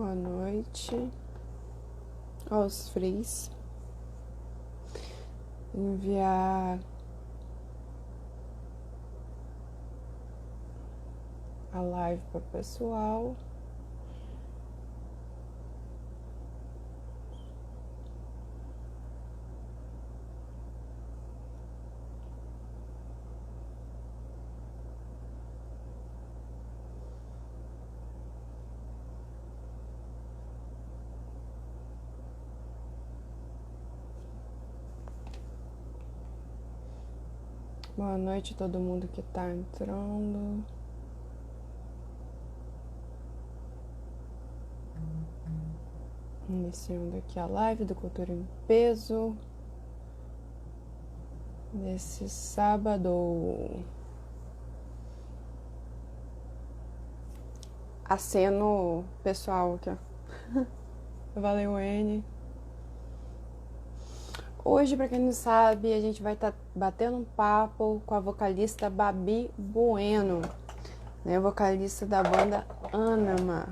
Boa noite aos frees. Enviar a live para o pessoal. Boa noite a todo mundo que está entrando. Iniciando aqui a live do Cultura em Peso. Nesse sábado. Aceno pessoal aqui, ó. Valeu, N. Hoje, para quem não sabe, a gente vai estar batendo um papo com a vocalista Babi Bueno, né, vocalista da banda Anima.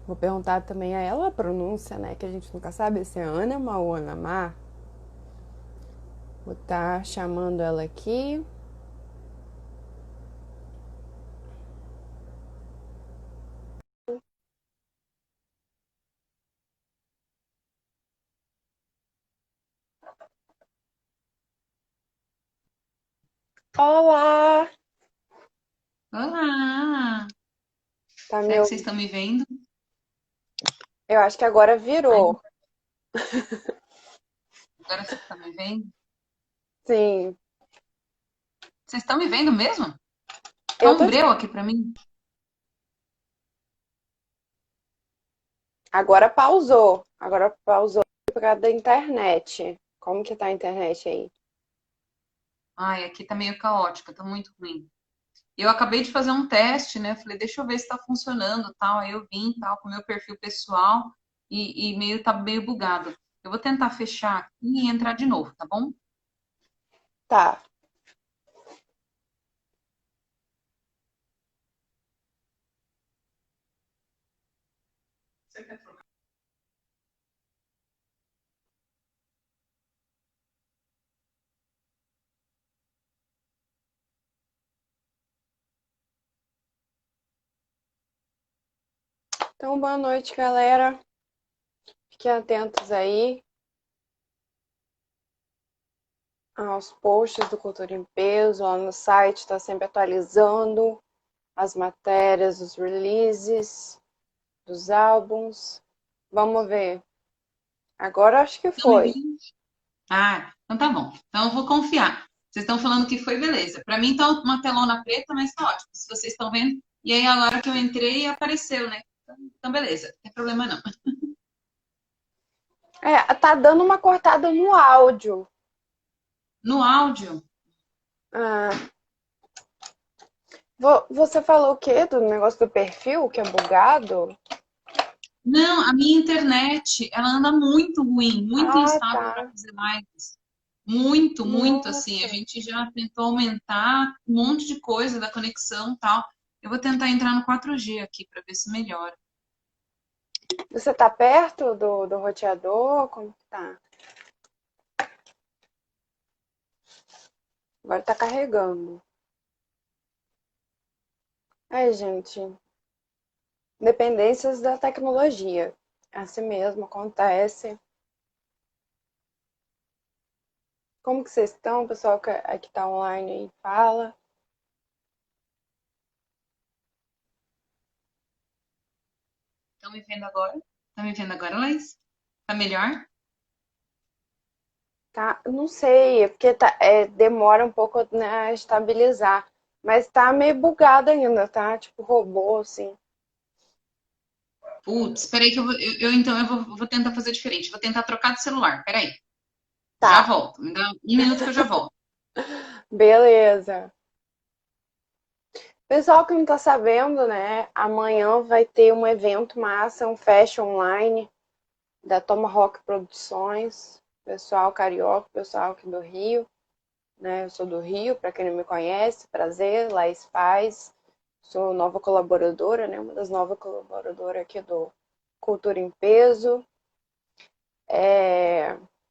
Vou perguntar também a ela a pronúncia, né, que a gente nunca sabe se é Anima ou Anamá. Vou estar chamando ela aqui. Olá! Olá! Tá Será me que vocês ouvindo? estão me vendo? Eu acho que agora Ai, virou. agora vocês estão me vendo? Sim, Vocês estão me vendo mesmo? Tá eu um tô. breu aqui pra mim. Agora pausou. Agora pausou por causa da internet. Como que tá a internet aí? Ai, aqui tá meio caótica, tá muito ruim. Eu acabei de fazer um teste, né? Falei, deixa eu ver se tá funcionando, tal. Aí eu vim, tal, com o meu perfil pessoal e meio tá meio bugado. Eu vou tentar fechar aqui e entrar de novo, tá bom? Tá. Então, boa noite, galera. Fiquem atentos aí aos posts do Cultura em Peso. Lá no site está sempre atualizando as matérias, os releases dos álbuns. Vamos ver. Agora acho que Estão me foi. vendo? Ah, então tá bom. Então eu vou confiar. Vocês estão falando que foi, beleza. Pra mim tá uma telona preta, mas tá ótimo. Se vocês estão vendo. E aí agora que eu entrei, apareceu, né? Então beleza, não tem problema não. É, tá dando uma cortada no áudio. No áudio. Ah, você falou o quê? Do negócio do perfil, que é bugado? Não, a minha internet, ela anda muito ruim, muito Ah, instável para tá. fazer lives. Muito, muito assim. A Nossa. gente já tentou aumentar um monte de coisa da conexão e tal. Eu vou tentar entrar no 4G aqui para ver se melhora. Você tá perto do roteador? Como que tá? Agora tá carregando. É, gente, dependências da tecnologia. Assim mesmo acontece. Como que vocês estão, pessoal que aqui tá online aí, fala. Estão me vendo agora? Tá me vendo agora, Laís? Tá melhor? Tá? Não sei, é porque demora um pouco, né, a estabilizar. Mas tá meio bugado ainda, tá? Tipo robô, assim. Putz, peraí que então eu vou tentar fazer diferente. Vou tentar trocar de celular. Peraí. Já Tá, volto. Me dá um minuto que eu já volto. beleza. Pessoal que não tá sabendo, né? Amanhã vai ter um evento massa, um fest online da Tomahawk Produções. Pessoal carioca, pessoal aqui do Rio, né? Eu sou do Rio, para quem não me conhece, prazer, Laís Paz. sou nova colaboradora, né? Uma das novas colaboradoras aqui do Cultura em Peso.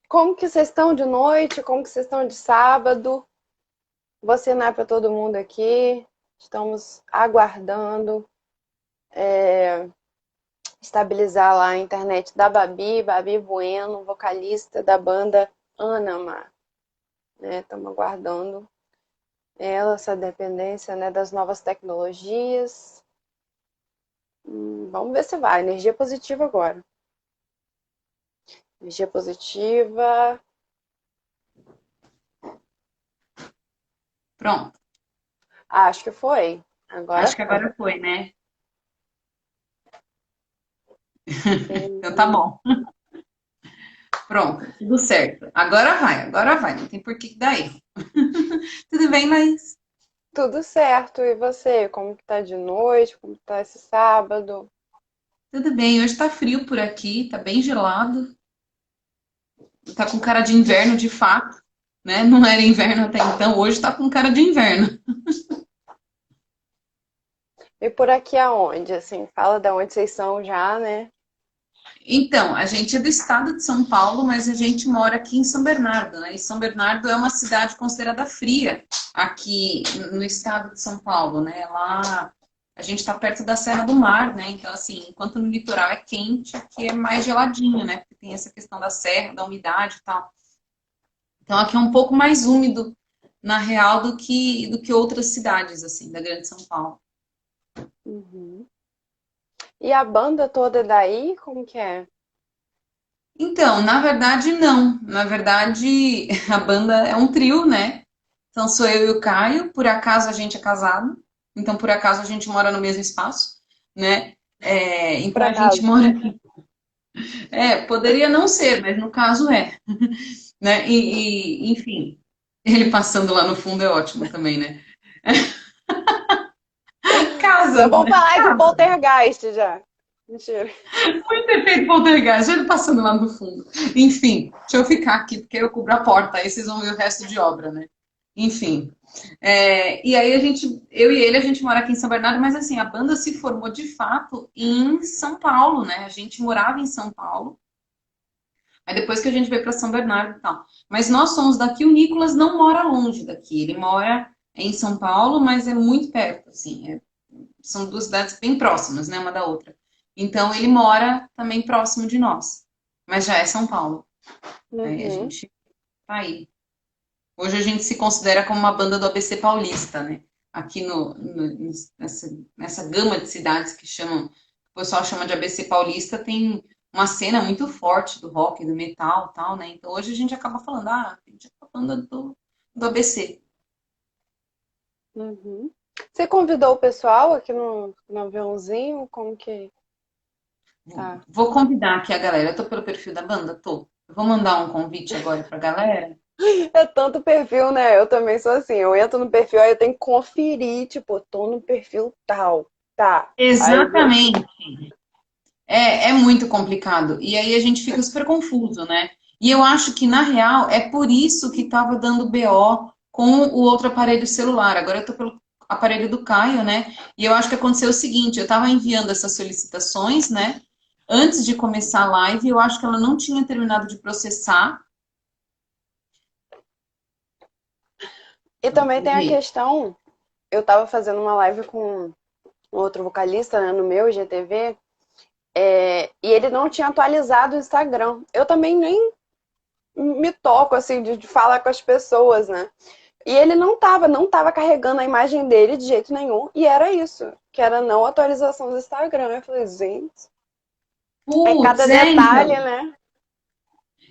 Como que vocês estão de noite? Como que vocês estão de sábado? Você não é para todo mundo aqui. Estamos aguardando estabilizar lá a internet da Babi Bueno, vocalista da banda Anama. Né? Estamos aguardando essa dependência, né, das novas tecnologias. Vamos ver se vai. Energia positiva agora. Energia positiva. Pronto. Acho que foi. Acho que agora foi, né? Então tá bom. Pronto, tudo certo. Agora vai. Não tem por que dar erro. Tudo bem, Laís? Tudo certo. E você? Como que tá de noite? Como que tá esse sábado? Tudo bem. Hoje tá frio por aqui, tá bem gelado. Tá com cara de inverno de fato, né? Não era inverno até então, hoje tá com cara de inverno. E por aqui aonde? Assim, fala de onde vocês são já, né? Então, a gente é do estado de São Paulo, mas a gente mora aqui em São Bernardo, né? E São Bernardo é uma cidade considerada fria aqui no estado de São Paulo, né? Lá a gente está perto da Serra do Mar, né? Então, assim, enquanto no litoral é quente, aqui é mais geladinho, né? Porque tem essa questão da serra, da umidade e tal. Então, aqui é um pouco mais úmido, na real, do que outras cidades, assim, da Grande São Paulo. Uhum. E a banda toda é daí? Como que é? Então, na verdade, não. Na verdade, a banda é um trio, né? Então, sou eu e o Caio. Por acaso, a gente é casado. Então, por acaso, a gente mora no mesmo espaço, né? Por Então, a gente acaso. mora... poderia não ser, mas no caso é. Né? Enfim, ele passando lá no fundo é ótimo também, né? Já Casa, vamos né? falar de Casa. poltergeist já. Mentira. Muito efeito poltergeist, ele passando lá no fundo. Enfim, deixa eu ficar aqui, porque eu cubro a porta, aí vocês vão ver o resto de obra, né? Enfim. E aí eu e ele, a gente mora aqui em São Bernardo, mas assim, a banda se formou de fato em São Paulo, né? A gente morava em São Paulo, aí depois que a gente veio para São Bernardo e tal. Mas nós somos daqui, o Nicolas não mora longe daqui, ele mora em São Paulo, mas é muito perto, assim, são duas cidades bem próximas, né, uma da outra. Então ele mora também próximo de nós, mas já é São Paulo. Aí a Uhum. gente tá aí. Hoje a gente se considera como uma banda do ABC Paulista, né? Aqui nessa gama de cidades que chamam, o pessoal chama de ABC Paulista, tem uma cena muito forte do rock, do metal e tal, né? Então hoje a gente acaba falando, a gente é a banda do ABC. Uhum. Você convidou o pessoal aqui no aviãozinho? Como que tá? Vou convidar aqui a galera. Eu tô pelo perfil da banda? Tô. Eu vou mandar um convite agora pra galera. É tanto perfil, né? Eu também sou assim. Eu entro no perfil, aí eu tenho que conferir, tipo, tô no perfil tal. Tá. Aí eu vejo. Exatamente. É muito complicado. E aí a gente fica super confuso, né? E eu acho que, na real, é por isso que estava dando BO com o outro aparelho celular. Agora eu tô pelo aparelho do Caio, né? E eu acho que aconteceu o seguinte, eu estava enviando essas solicitações, né? Antes de começar a live, eu acho que ela não tinha terminado de processar. E também tem a Vê. questão, eu tava fazendo uma live com um outro vocalista, né, no meu IGTV, e ele não tinha atualizado o Instagram. Eu também nem me toco, assim, de falar com as pessoas, né? E ele não tava carregando a imagem dele de jeito nenhum, e era isso, que era não atualização do Instagram. Eu falei, gente, é cada Putz, detalhe, então. né?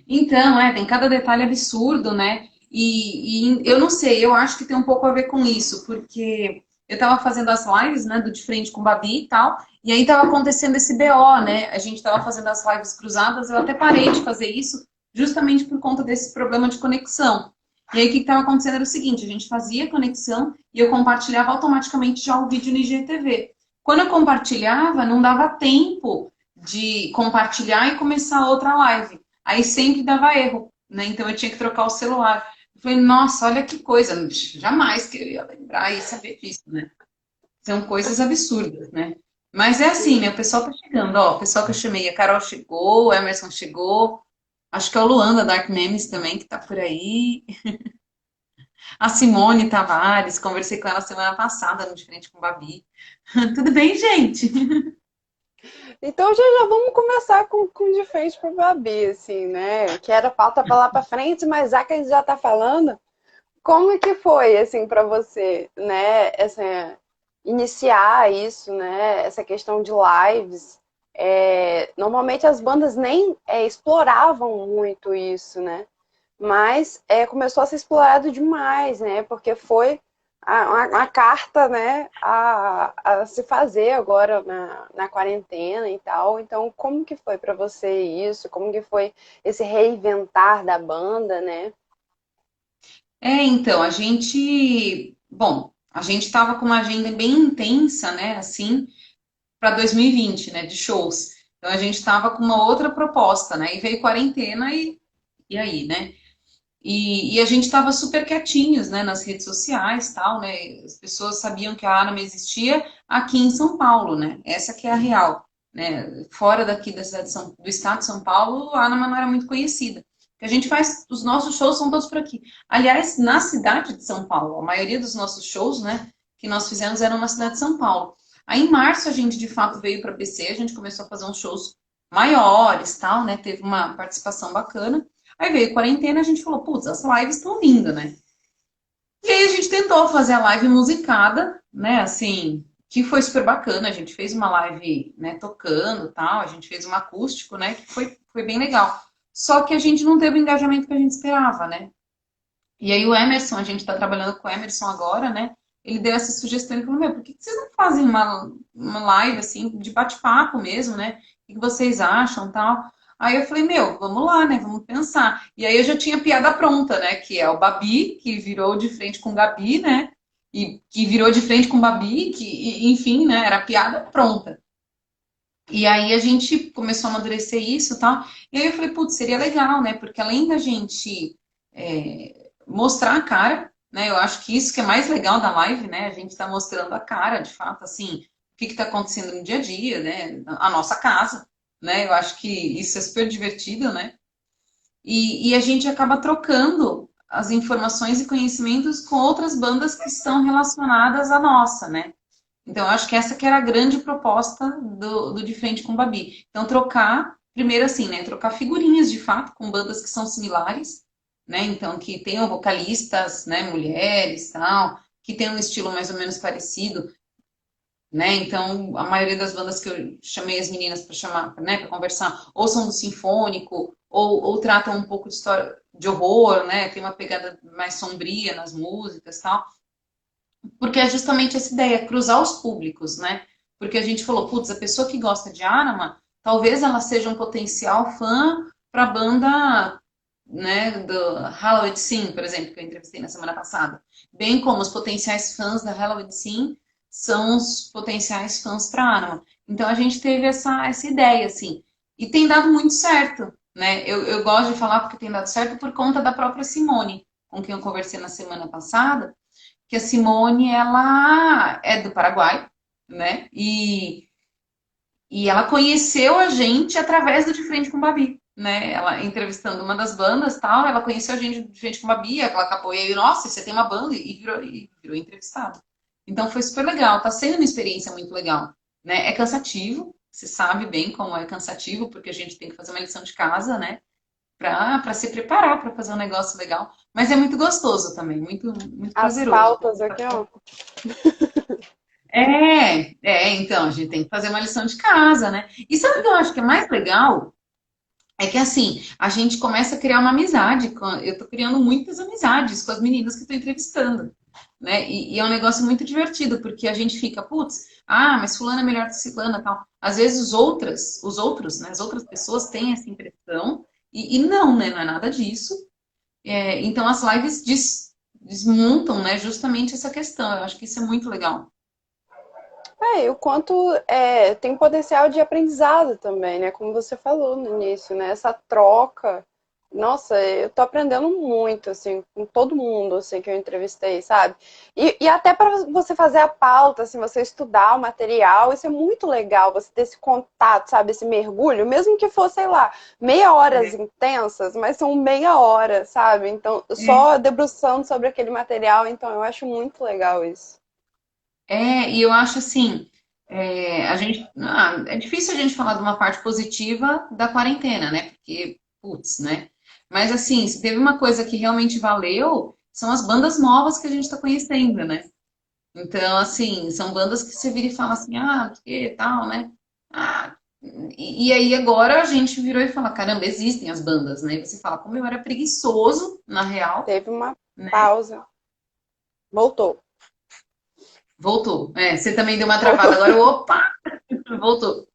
Então, tem cada detalhe absurdo, né? E eu não sei, eu acho que tem um pouco a ver com isso, porque eu tava fazendo as lives, né, do De Frente com Babi e tal, e aí tava acontecendo esse BO, né? A gente tava fazendo as lives cruzadas, eu até parei de fazer isso justamente por conta desse problema de conexão. E aí o que estava acontecendo era o seguinte, a gente fazia conexão e eu compartilhava automaticamente já o vídeo no IGTV. Quando eu compartilhava, não dava tempo de compartilhar e começar outra live. Aí sempre dava erro, né? Então eu tinha que trocar o celular. Eu falei, nossa, olha que coisa, jamais que eu ia lembrar e saber disso, né? São coisas absurdas, né? Mas é assim, né? O pessoal tá chegando, ó. O pessoal que eu chamei, a Carol chegou, o Emerson chegou. Acho que é o Luan da Dark Memes também, que tá por aí. A Simone Tavares, conversei com ela semana passada no De Frente com o Babi. Tudo bem, gente? Então já vamos começar com de frente pro Babi, assim, né? Que era pauta pra lá pra frente, mas já que a gente já tá falando, como é que foi, assim, pra você, né? Iniciar isso, né? Essa questão de lives. Normalmente as bandas nem exploravam muito isso, né? Mas começou a ser explorado demais, né? Porque foi a carta, né, a se fazer agora na quarentena e tal. Então, como que foi para você isso? Como que foi esse reinventar da banda, né? Então, bom, a gente tava com uma agenda bem intensa, né, assim, para 2020, né, de shows. Então a gente tava com uma outra proposta, né, e veio quarentena e aí, né? E a gente estava super quietinhos, né, nas redes sociais, tal, né? As pessoas sabiam que a Anima existia aqui em São Paulo, né? Essa que é a real, né? Fora daqui da cidade do estado de São Paulo, a Anima não era muito conhecida. Que a gente faz, os nossos shows são todos por aqui. Aliás, na cidade de São Paulo, a maioria dos nossos shows, né, que nós fizemos eram na cidade de São Paulo. Aí em março a gente de fato veio para BC, a gente começou a fazer uns shows maiores, tal, né? Teve uma participação bacana. Aí veio a quarentena, a gente falou, putz, as lives estão vindo, né? E aí a gente tentou fazer a live musicada, né? Assim, que foi super bacana. A gente fez uma live, né, tocando e tal. A gente fez um acústico, né? Que foi bem legal. Só que a gente não teve o engajamento que a gente esperava, né? E aí o Emerson, a gente tá trabalhando com o Emerson agora, né? Ele deu essa sugestão e falou, meu, por que vocês não fazem uma live, assim, de bate-papo mesmo, né? O que vocês acham, tal? Aí eu falei, meu, vamos lá, né? Vamos pensar. E aí eu já tinha piada pronta, né? Que é o Babi, que virou de frente com o Gabi, né? E que virou de frente com o Babi, enfim, né? Era piada pronta. E aí a gente começou a amadurecer isso e tal. E aí eu falei, putz, seria legal, né? Porque além da gente mostrar a cara, né? Eu acho que isso que é mais legal da live, né? A gente está mostrando a cara, de fato, assim, o que está acontecendo no dia a dia, né? A nossa casa, né? Eu acho que isso é super divertido, né? E a gente acaba trocando as informações e conhecimentos com outras bandas que estão relacionadas à nossa, né? Então, eu acho que essa que era a grande proposta do De Frente com o Babi. Então, trocar, primeiro assim, né? Trocar figurinhas de fato com bandas que são similares, né? Então, que tenham vocalistas, né? Mulheres, tal, que tenham um estilo mais ou menos parecido, né? Então, a maioria das bandas que eu chamei as meninas para chamar, né? Para conversar, ou são do sinfônico, ou tratam um pouco de história de horror, né? Tem uma pegada mais sombria nas músicas, tal. Porque é justamente essa ideia, cruzar os públicos, né? Porque a gente falou, putz, a pessoa que gosta de Arama, talvez ela seja um potencial fã para a banda, né, do Halloween Sin, por exemplo, que eu entrevistei na semana passada. Bem como os potenciais fãs da Halloween Sin são os potenciais fãs para Arama. Então a gente teve essa ideia, assim. E tem dado muito certo, né? Eu gosto de falar porque tem dado certo por conta da própria Simone, com quem eu conversei na semana passada, que a Simone, ela é do Paraguai, né? E ela conheceu a gente através do De Frente com o Babi, né? Ela entrevistando uma das bandas, tal, ela conheceu a gente de frente com o Babi, ela acabou, e aí, nossa, você tem uma banda, e virou entrevistado. Então foi super legal, tá sendo uma experiência muito legal, né? É cansativo, você sabe bem como é cansativo, porque a gente tem que fazer uma lição de casa, né? Para se preparar para fazer um negócio legal. Mas é muito gostoso também, muito, muito As prazeroso. pautas aqui, ó. Então, a gente tem que fazer uma lição de casa, né? E sabe o que eu acho que é mais legal? É que assim, a gente começa a criar uma amizade. Eu tô criando muitas amizades com as meninas que eu tô entrevistando, né? E é um negócio muito divertido, porque a gente fica, putz, mas fulana é melhor que ciclana, tal. Às vezes os outros, né? As outras pessoas têm essa impressão, e não, né? Não é nada disso. Então as lives desmontam, né? Justamente essa questão. Eu acho que isso é muito legal. E o quanto tem potencial de aprendizado também, né? Como você falou no início, né? Essa troca. Nossa, eu tô aprendendo muito, assim, com todo mundo, assim, que eu entrevistei, sabe? E até para você fazer a pauta, assim, você estudar o material, isso é muito legal, você ter esse contato, sabe? Esse mergulho, mesmo que fosse, sei lá, meia horas É, intensas, mas são meia hora, sabe? Então, é, só debruçando sobre aquele material, então eu acho muito legal isso. e eu acho assim, é difícil a gente falar de uma parte positiva da quarentena, né? Porque, putz, né? Mas assim, se teve uma coisa que realmente valeu, são as bandas novas que a gente está conhecendo, né? Então, assim, são bandas que você vira e fala assim, que tal, né? Ah, e aí agora a gente virou e fala, caramba, existem as bandas, né? E você fala, como eu era preguiçoso, na real, Teve uma né? pausa, voltou. Voltou. É, você também deu uma travada Voltou. agora, opa, voltou.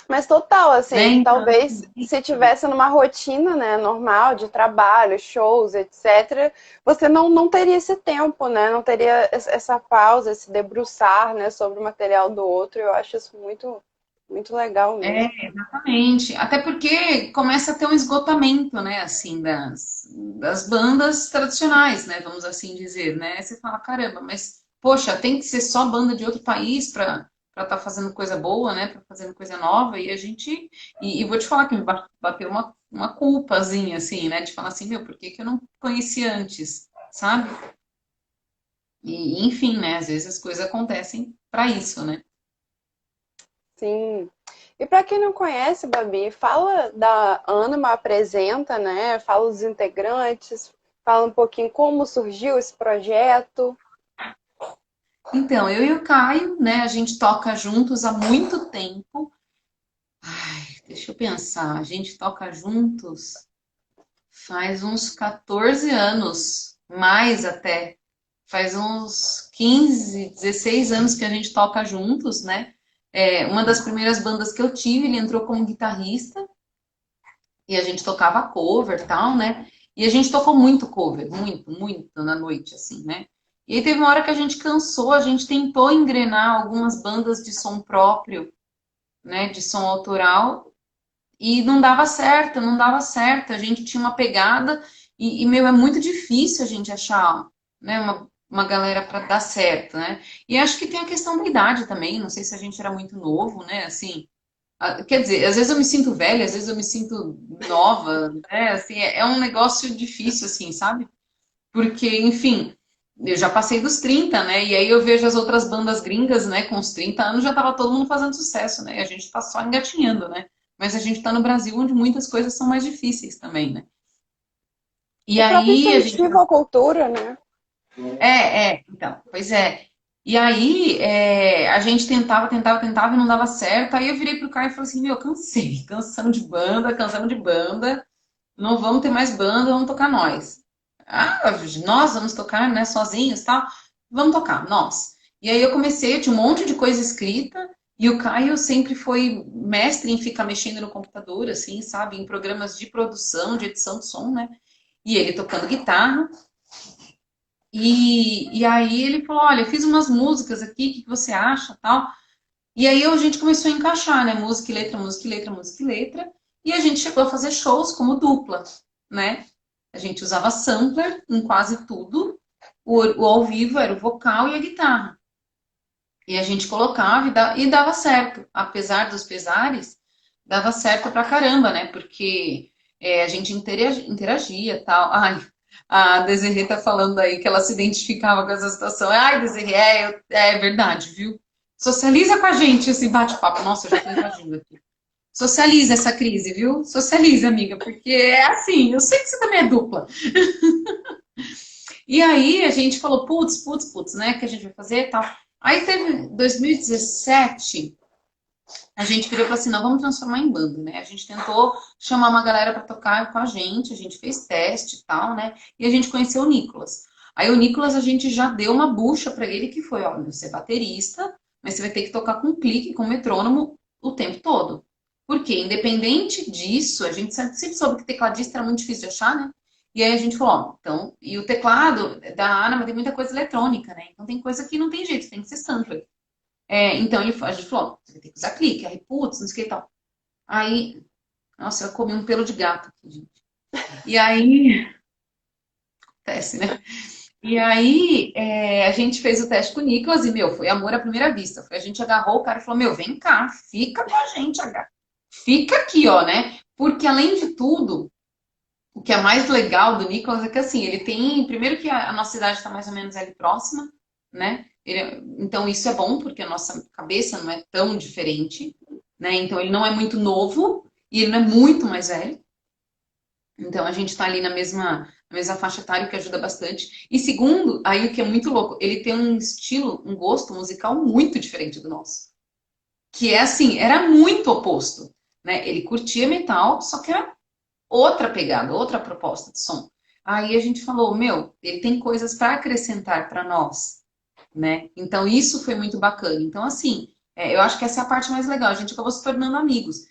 Mas total, Né? assim, Então, talvez se tivesse numa rotina, né, normal de trabalho, shows, etc., você não teria esse tempo, né? Não teria essa pausa, esse debruçar, né, sobre o material do outro. Eu acho isso muito, muito legal mesmo. exatamente. Até porque começa a ter um esgotamento, né, assim, das bandas tradicionais, né, vamos assim dizer, né? Você fala, caramba, mas, poxa, tem que ser só banda de outro país para estar fazendo coisa boa, né, para fazendo coisa nova, e a gente... E vou te falar que me bateu uma culpazinha, assim, né, de falar assim, meu, por que que eu não conheci antes, sabe? E, enfim, né, às vezes as coisas acontecem para isso, né? Sim. E para quem não conhece, Babi, fala da Anima Apresenta, né? Fala os integrantes, fala um pouquinho como surgiu esse projeto. Então, eu e o Caio, né, a gente toca juntos há muito tempo. Deixa eu pensar, a gente toca juntos faz uns 14 anos, mais até. Faz uns 15, 16 anos que a gente toca juntos, né? Uma das primeiras bandas que eu tive, ele entrou como guitarrista e a gente tocava cover e tal, né? E a gente tocou muito cover, muito, muito na noite, assim, né? E aí teve uma hora que a gente cansou, a gente tentou engrenar algumas bandas de som próprio, né? De som autoral, e não dava certo, não dava certo. A gente tinha uma pegada meu, é muito difícil a gente achar, né, uma galera para dar certo, né? E acho que tem a questão da idade também. Não sei se a gente era muito novo, né? Assim, quer dizer, às vezes eu me sinto velha, às vezes eu me sinto nova, né? Assim, é um negócio difícil, assim, sabe? Porque, enfim, eu já passei dos 30, né? E aí eu vejo as outras bandas gringas, né? Com os 30 anos já tava todo mundo fazendo sucesso, né? E a gente tá só engatinhando, né? Mas a gente tá no Brasil onde muitas coisas são mais difíceis também, né? E O próprio aí a gente... incentivo à cultura, né? Então, pois é. E aí a gente tentava e não dava certo. Aí eu virei pro cara e falei assim, meu, cansei, cansamos de banda, não vamos ter mais banda, vamos tocar nós. Nós vamos tocar, né, sozinhos, tal. Vamos tocar, nós. E aí eu comecei, eu tinha um monte de coisa escrita, e o Caio sempre foi mestre em ficar mexendo no computador, assim, sabe, em programas de produção, de edição de som, né? E ele tocando guitarra. E aí ele falou, olha, fiz umas músicas aqui, o que você acha, tal. E aí a gente começou a encaixar, né? Música e letra, música e letra, música e letra. E a gente chegou a fazer shows como dupla, né? A gente usava sampler em quase tudo. O ao vivo era o vocal e a guitarra. E a gente colocava e dava certo. Apesar dos pesares, dava certo pra caramba, né? Porque a gente interagia e tal. Ai, a Desirê tá falando aí que ela se identificava com essa situação. Ai, Desirê, é verdade, viu? Socializa com a gente esse bate-papo. Nossa, eu já tô invadindo aqui. Socializa essa crise, viu? Socializa, amiga, porque é assim, eu sei que você também é dupla. E aí a gente falou, putz, né? Que a gente vai fazer e tal. Aí teve 2017, a gente virou e falou assim, não, vamos transformar em banda, né? A gente tentou chamar uma galera para tocar com a gente fez teste e tal, né? E a gente conheceu o Nicolas. Aí o Nicolas, a gente já deu uma bucha para ele que foi, ó, você é baterista, mas você vai ter que tocar com clique, com metrônomo o tempo todo. Porque, independente disso, a gente sempre soube que tecladista era muito difícil de achar, né? E aí a gente falou, ó, então, e o teclado da Ana, mas tem muita coisa eletrônica, né? Então tem coisa que não tem jeito, tem que ser sampler. Então a gente falou, você vai ter que usar clique, aí putz, não sei o que e tal. Aí, nossa, eu comi um pelo de gato aqui, gente. E aí, acontece, né? E aí, a gente fez o teste com o Nicolas e, meu, foi amor à primeira vista. Foi, a gente agarrou o cara e falou, meu, vem cá, fica com a gente, fica aqui, ó, né? Porque, além de tudo, o que é mais legal do Nicolas é que, assim, ele tem... Primeiro que a nossa idade está mais ou menos ali próxima, né? Então, isso é bom, porque a nossa cabeça não é tão diferente, né? Então, ele não é muito novo e ele não é muito mais velho. Então, a gente está ali na mesma faixa etária, o que ajuda bastante. E segundo, aí o que é muito louco, ele tem um estilo, um gosto musical muito diferente do nosso. Que é assim, era muito oposto, né? Ele curtia metal, só que era outra pegada, outra proposta de som. Aí a gente falou, meu, ele tem coisas para acrescentar para nós, né? Então isso foi muito bacana. Então, assim, eu acho que essa é a parte mais legal. A gente acabou se tornando amigos.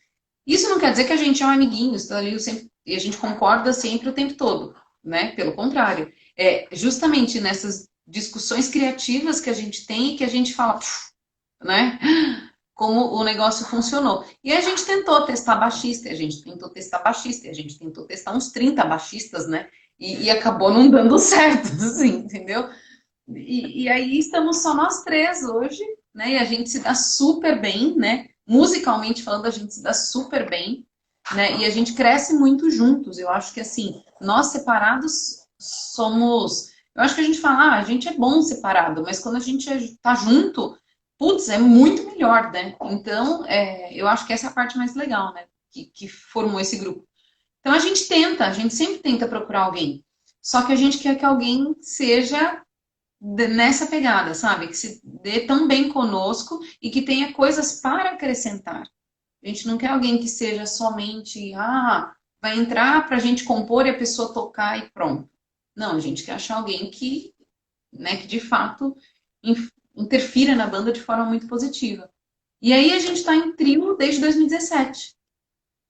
Isso não quer dizer que a gente é um amiguinho, está ali sempre, e a gente concorda sempre o tempo todo, né? Pelo contrário. É justamente nessas discussões criativas que a gente tem e que a gente fala, né? Como o negócio funcionou. E a gente tentou testar baixista, a gente tentou testar baixista, a gente tentou testar uns 30 baixistas, né? E acabou não dando certo, assim, entendeu? E aí estamos só nós três hoje, né? E a gente se dá super bem, né? Musicalmente falando, a gente se dá super bem, né? E a gente cresce muito juntos. Eu acho que assim, nós separados somos. Eu acho que a gente fala, a gente é bom separado, mas quando a gente tá junto, putz, é muito melhor, né? Então, eu acho que essa é a parte mais legal, né? Que formou esse grupo. Então a gente sempre tenta procurar alguém. Só que a gente quer que alguém seja nessa pegada, sabe? Que se dê tão bem conosco e que tenha coisas para acrescentar. A gente não quer alguém que seja somente, vai entrar para a gente compor e a pessoa tocar e pronto. Não, a gente quer achar alguém que, né, que de fato interfira na banda de forma muito positiva. E aí a gente está em trio desde 2017.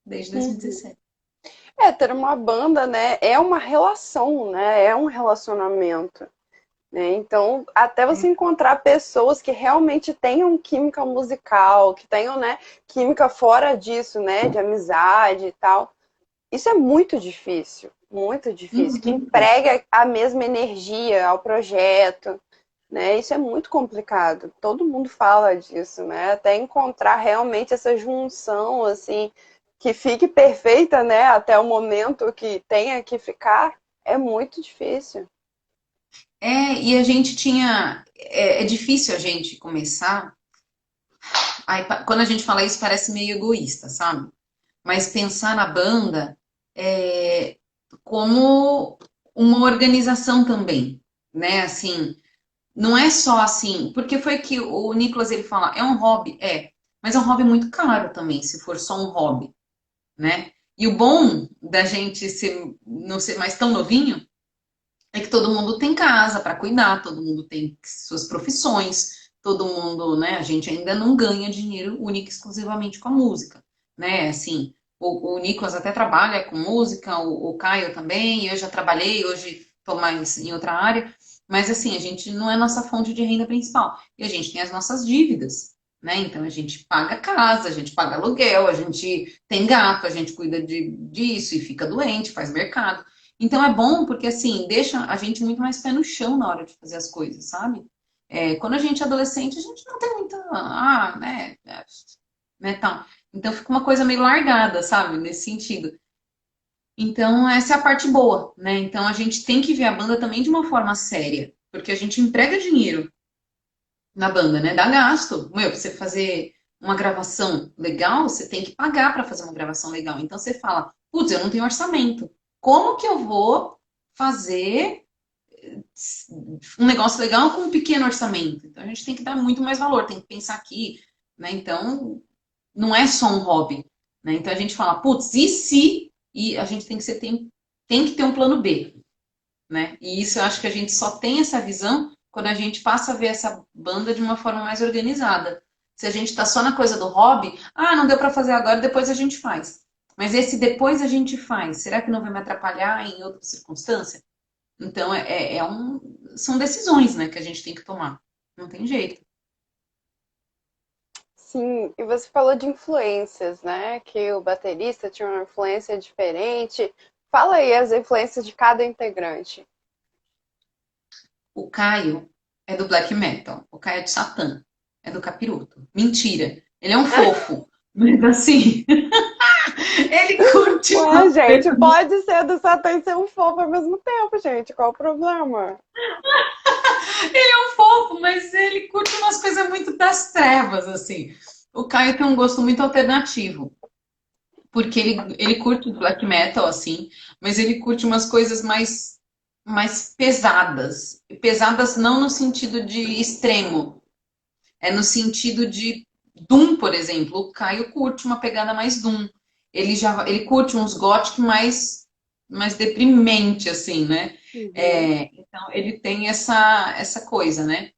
Desde Uhum. 2017. Ter uma banda, né, é uma relação, né, é um relacionamento, né? Então, até você encontrar pessoas que realmente tenham química musical, que tenham, né, química fora disso, né, de amizade e tal, isso é muito difícil, que Uhum. emprega a mesma energia ao projeto, né? Isso é muito complicado. Todo mundo fala disso, né? Até encontrar realmente essa junção, assim, que fique perfeita, né? Até o momento que tenha que ficar, é muito difícil. E a gente tinha. É difícil a gente começar. Aí, quando a gente fala isso, parece meio egoísta, sabe? Mas pensar na banda é, como uma organização também, né? Assim, não é só assim, porque foi que o Nicolas ele fala, é um hobby, mas é um hobby muito caro também, se for só um hobby, né? E o bom da gente não ser mais tão novinho é que todo mundo tem casa para cuidar, todo mundo tem suas profissões, todo mundo, né? A gente ainda não ganha dinheiro único e exclusivamente com a música, né? Assim, o Nicolas até trabalha com música, o Caio também, eu já trabalhei, hoje estou mais em outra área, mas assim, a gente não é nossa fonte de renda principal. E a gente tem as nossas dívidas, né? Então a gente paga casa, a gente paga aluguel, a gente tem gato, a gente cuida disso e fica doente, faz mercado. Então é bom porque assim deixa a gente muito mais pé no chão na hora de fazer as coisas, sabe? Quando a gente é adolescente, a gente não tem muita, né, tal. Então fica uma coisa meio largada, sabe? Nesse sentido. Então essa é a parte boa, né? Então a gente tem que ver a banda também de uma forma séria, porque a gente emprega dinheiro na banda, né? Dá gasto. Meu, pra você fazer uma gravação legal, você tem que pagar para fazer uma gravação legal. Então você fala, putz, eu não tenho orçamento. Como que eu vou fazer um negócio legal com um pequeno orçamento? Então a gente tem que dar muito mais valor, tem que pensar aqui, né? Então não é só um hobby, né? Então a gente fala, putz, e se? E a gente tem que ter um plano B, né? E isso eu acho que a gente só tem essa visão quando a gente passa a ver essa banda de uma forma mais organizada. Se a gente está só na coisa do hobby, não deu para fazer agora, depois a gente faz. Mas esse depois a gente faz, será que não vai me atrapalhar em outra circunstância? Então são decisões, né, que a gente tem que tomar. Não tem jeito. Sim, e você falou de influências, né? Que o baterista tinha uma influência diferente. Fala aí as influências de cada integrante. O Caio é do black metal. O Caio é de Satã. É do Capiroto. Mentira. Ele é um fofo. Mas assim, ele curte Ué, umas gente, coisas. pode ser do Satã e ser um fofo ao mesmo tempo, gente. Qual o problema? Ele é um fofo, mas ele curte umas coisas muito das trevas, assim. O Caio tem um gosto muito alternativo. Porque ele curte black metal, assim, mas ele curte umas coisas mais pesadas. Pesadas não no sentido de extremo, é no sentido de Doom, por exemplo. O Caio curte uma pegada mais Doom. Ele curte uns gothic mais deprimente, assim, né? Uhum. É, então ele tem essa coisa, né?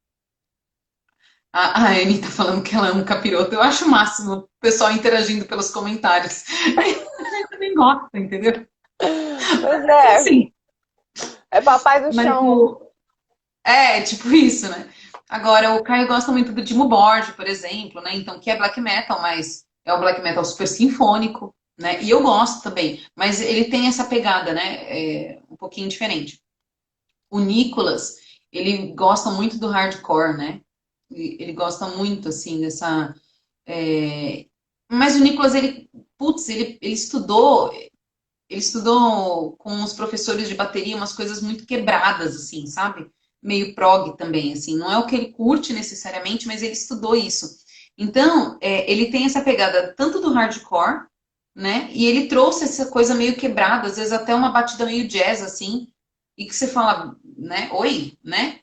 A Anne tá falando que ela ama um capiroto. Eu acho o máximo o pessoal interagindo pelos comentários. A gente também gosta, entendeu? Pois é, Sim, é papai do mas chão. é tipo isso, né? Agora, o Caio gosta muito do Dimmu Borgir, por exemplo, né? Então, que é black metal, mas é um black metal super sinfônico, né? E eu gosto também, mas ele tem essa pegada, né? Um pouquinho diferente. O Nicolas, ele gosta muito do hardcore, né? Ele gosta muito, assim, dessa. é, Mas o Nicolas, putz, ele estudou com os professores de bateria umas coisas muito quebradas, assim, sabe? Meio prog também, assim. Não é o que ele curte necessariamente, mas ele estudou isso. Então, ele tem essa pegada tanto do hardcore, né? E ele trouxe essa coisa meio quebrada, às vezes até uma batida meio jazz, assim, e que você fala, né? Oi, né?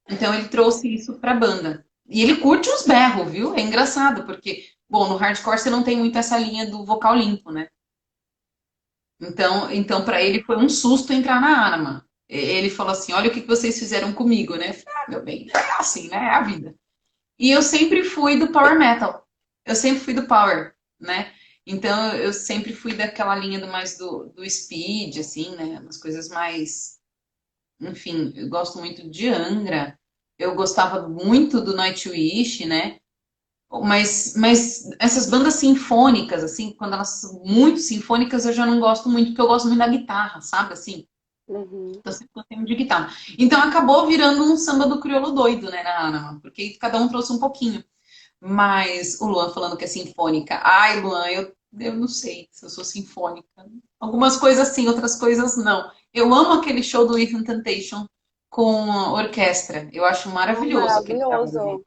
Então, ele trouxe isso pra banda. E ele curte uns berros, viu? É engraçado, porque, bom, no hardcore você não tem muito essa linha do vocal limpo, né? Então para ele foi um susto entrar na arma. Ele falou assim: Olha o que vocês fizeram comigo, né? Eu falei, meu bem, é assim, né? É a vida. E eu sempre fui do power metal. Eu sempre fui do power, né? Então eu sempre fui daquela linha do speed, assim, né? Umas coisas mais. Enfim, eu gosto muito de Angra. Eu gostava muito do Nightwish, né? Mas essas bandas sinfônicas, assim, quando elas são muito sinfônicas, eu já não gosto muito, porque eu gosto muito da guitarra, sabe? Assim, Uhum. eu sempre gostei muito de guitarra. Então acabou virando um samba do crioulo doido, né, na Anima, porque cada um trouxe um pouquinho. Mas o Luan falando que é sinfônica. Ai, Luan, eu não sei se eu sou sinfônica. Algumas coisas sim, outras coisas não. Eu amo aquele show do Ethan Temptation com a orquestra. Eu acho Ah, maravilhoso o que ele tá fazendo. maravilhoso.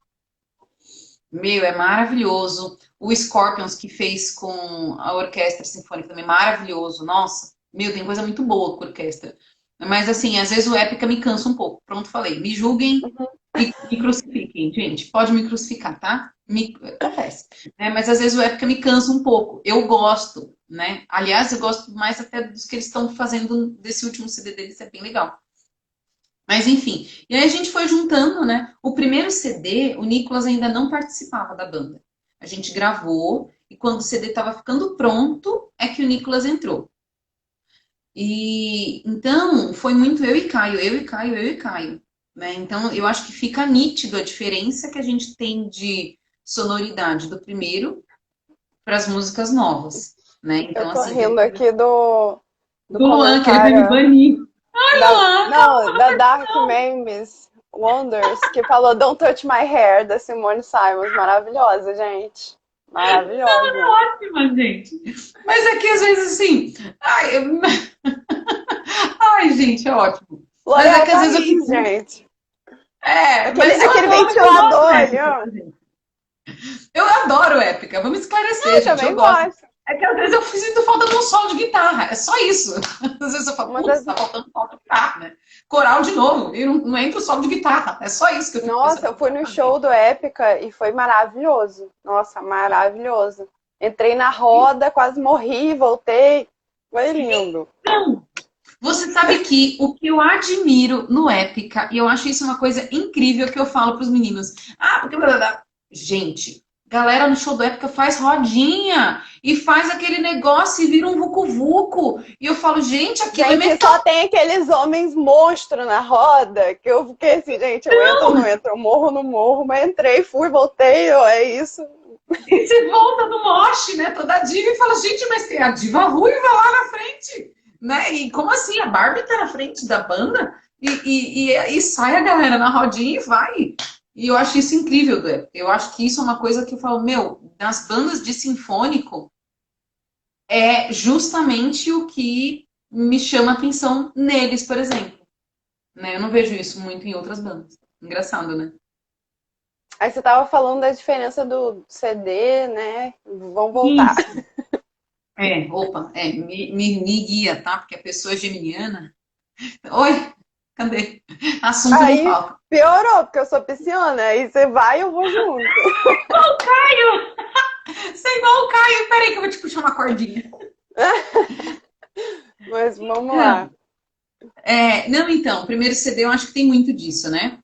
Meu, é maravilhoso. O Scorpions que fez com a Orquestra Sinfônica também, maravilhoso. Nossa, meu, tem coisa muito boa com a orquestra. Mas assim, às vezes o Épica me cansa um pouco. Pronto, falei. Me julguem e me crucifiquem, gente. Pode me crucificar, tá? Acontece. Mas às vezes o Épica me cansa um pouco. Eu gosto, né? Aliás, eu gosto mais até dos que eles estão fazendo desse último CD deles, é bem legal. Mas enfim, e aí a gente foi juntando, né? O primeiro CD, o Nicolas ainda não participava da banda. A gente gravou e quando o CD estava ficando pronto, é que o Nicolas entrou. E então foi muito eu e Caio, eu e Caio, eu e Caio, né? Então eu acho que fica nítido a diferença que a gente tem de sonoridade do primeiro para as músicas novas, né? Eu Então tô assim, rindo aqui do do Luan, que ele vai me comentário banir. Ai, da, Luan, não, da Dark Memes Wonders, que falou Don't Touch My Hair, da Simone Simons. Maravilhosa, gente. Maravilhosa. ótima, gente. Mas é que às vezes assim, ai, ai, gente, é ótimo. Mas é L'Oréal que às vezes eu Paris, fico. gente. Mas Aquele eu ventilador gosto ali, épica, ó. tá, gente? Eu adoro épica, vamos Eu esclarecer, gente. Eu também gosto. gosto. É que às vezes eu sinto falta de um solo de guitarra. É só isso. Às vezes eu falo, Uma putz, das tá faltando solo de guitarra, né? Coral de novo, e não entra o solo de guitarra. É só isso que eu fico Nossa, pensando eu que eu fui quero no fazer. show do Épica e foi maravilhoso. Nossa, maravilhoso. Entrei na roda, quase morri, voltei. Foi lindo. Então, você sabe que o que eu admiro no Épica, e eu acho isso uma coisa incrível que eu falo para os meninos. Ah, porque. Blá, blá, blá. Gente, galera no show do Épica faz rodinha e faz aquele negócio e vira um vucu-vucu. E eu falo, gente, aquilo é Gente, metal. só tem aqueles homens monstros na roda que eu fiquei assim, gente, eu entro ou não entro, eu morro ou não morro, mas entrei, fui, voltei, ó, é isso. E você volta do moche, né? Toda diva e fala, gente, mas tem a diva ruiva lá na frente, né? E como assim? A Barbie tá na frente da banda? E sai a galera na rodinha e vai. E eu acho isso incrível, Dué. Eu acho que isso é uma coisa que eu falo, meu, nas bandas de sinfônico é justamente o que me chama a atenção neles, por exemplo. Né? Eu não vejo isso muito em outras bandas. Engraçado, né? Aí você tava falando da diferença do CD, né? Vamos voltar. Isso. Opa, me guia, tá? Porque a pessoa é geminiana. Oi, cadê? Assunto não Aí falta. piorou, porque eu sou pisciana. Aí você vai, eu vou junto. Você é igual o Caio. Peraí que eu vou te puxar uma cordinha. Mas vamos lá. Não, não, então, o primeiro CD eu acho que tem muito disso, né?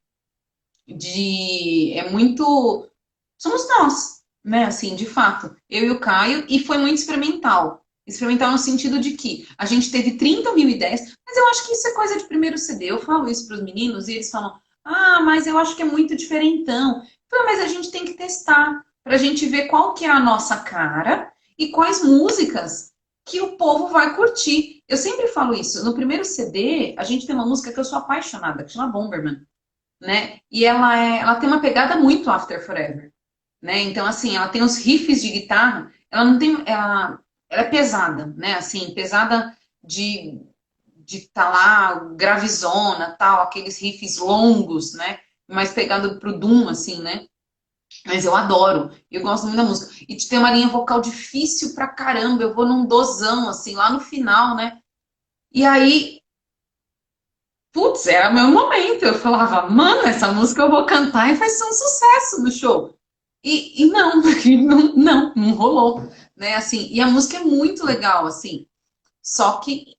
É muito. Somos nós, né? Assim, de fato. Eu e o Caio, e foi muito experimental. Experimental no sentido de que a gente teve 30 mil ideias, mas eu acho que isso é coisa de primeiro CD. Eu falo isso para os meninos e eles falam: ah, mas eu acho que é muito diferentão. Então, mas a gente tem que testar para a gente ver qual que é a nossa cara e quais músicas que o povo vai curtir. Eu sempre falo isso. No primeiro CD, a gente tem uma música que eu sou apaixonada, que chama Bomberman, né? E ela tem uma pegada muito After Forever, né? Então, assim, ela tem os riffs de guitarra, ela não tem, ela é pesada, né? Assim, pesada de tá lá, gravizona, tal, aqueles riffs longos, né? Mais pegado pro Doom, assim, né? Mas eu adoro, eu gosto muito da música. E tem uma linha vocal difícil pra caramba, eu vou num dosão, assim, lá no final, né? E aí, putz, era meu momento. Eu falava, mano, essa música eu vou cantar e vai ser um sucesso no show. E não, não rolou, né? Assim, e a música é muito legal, assim. Só que,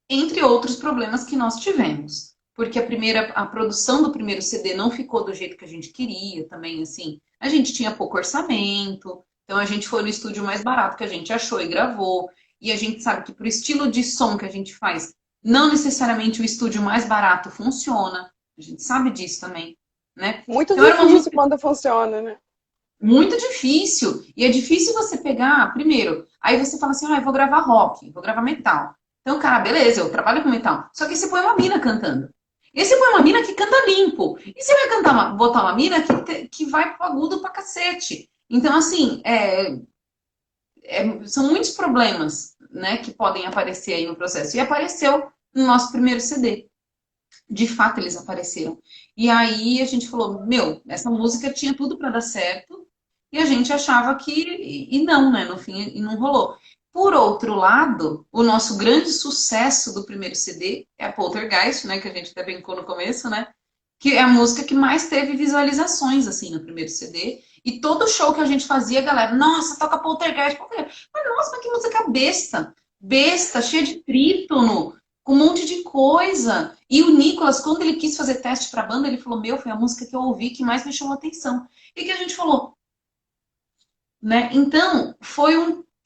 entre outros problemas que nós tivemos, porque a produção do primeiro CD não ficou do jeito que a gente queria, também, assim. A gente tinha pouco orçamento, então a gente foi no estúdio mais barato que a gente achou e gravou. E a gente sabe que pro estilo de som que a gente faz, não necessariamente o estúdio mais barato funciona. A gente sabe disso também, né? Muito Então era uma difícil música quando funciona, né? muito difícil. E é difícil você pegar, primeiro, aí você fala assim, ah, eu vou gravar rock, vou gravar metal. Então, cara, beleza, eu trabalho com metal. Só que você põe uma mina cantando. E você põe uma mina que canta limpo. E você vai cantar botar uma mina que vai pro agudo pra cacete. Então, assim, são muitos problemas, né, que podem aparecer aí no processo. E apareceu no nosso primeiro CD. De fato, eles apareceram. E aí a gente falou, meu, essa música tinha tudo para dar certo. E a gente achava que. E não, né? No fim, e não rolou. Por outro lado, o nosso grande sucesso do primeiro CD é a Poltergeist, né? Que a gente até brincou no começo, né? Que é a música que mais teve visualizações, assim, no primeiro CD. E todo show que a gente fazia, a galera, nossa, toca Poltergeist, Poltergeist. Mas, nossa, mas que música besta! Besta, cheia de trítono, com um monte de coisa. E o Nicolas, quando ele quis fazer teste pra banda, ele falou, meu, foi a música que eu ouvi que mais me chamou atenção. E que a gente falou, né? Então, foi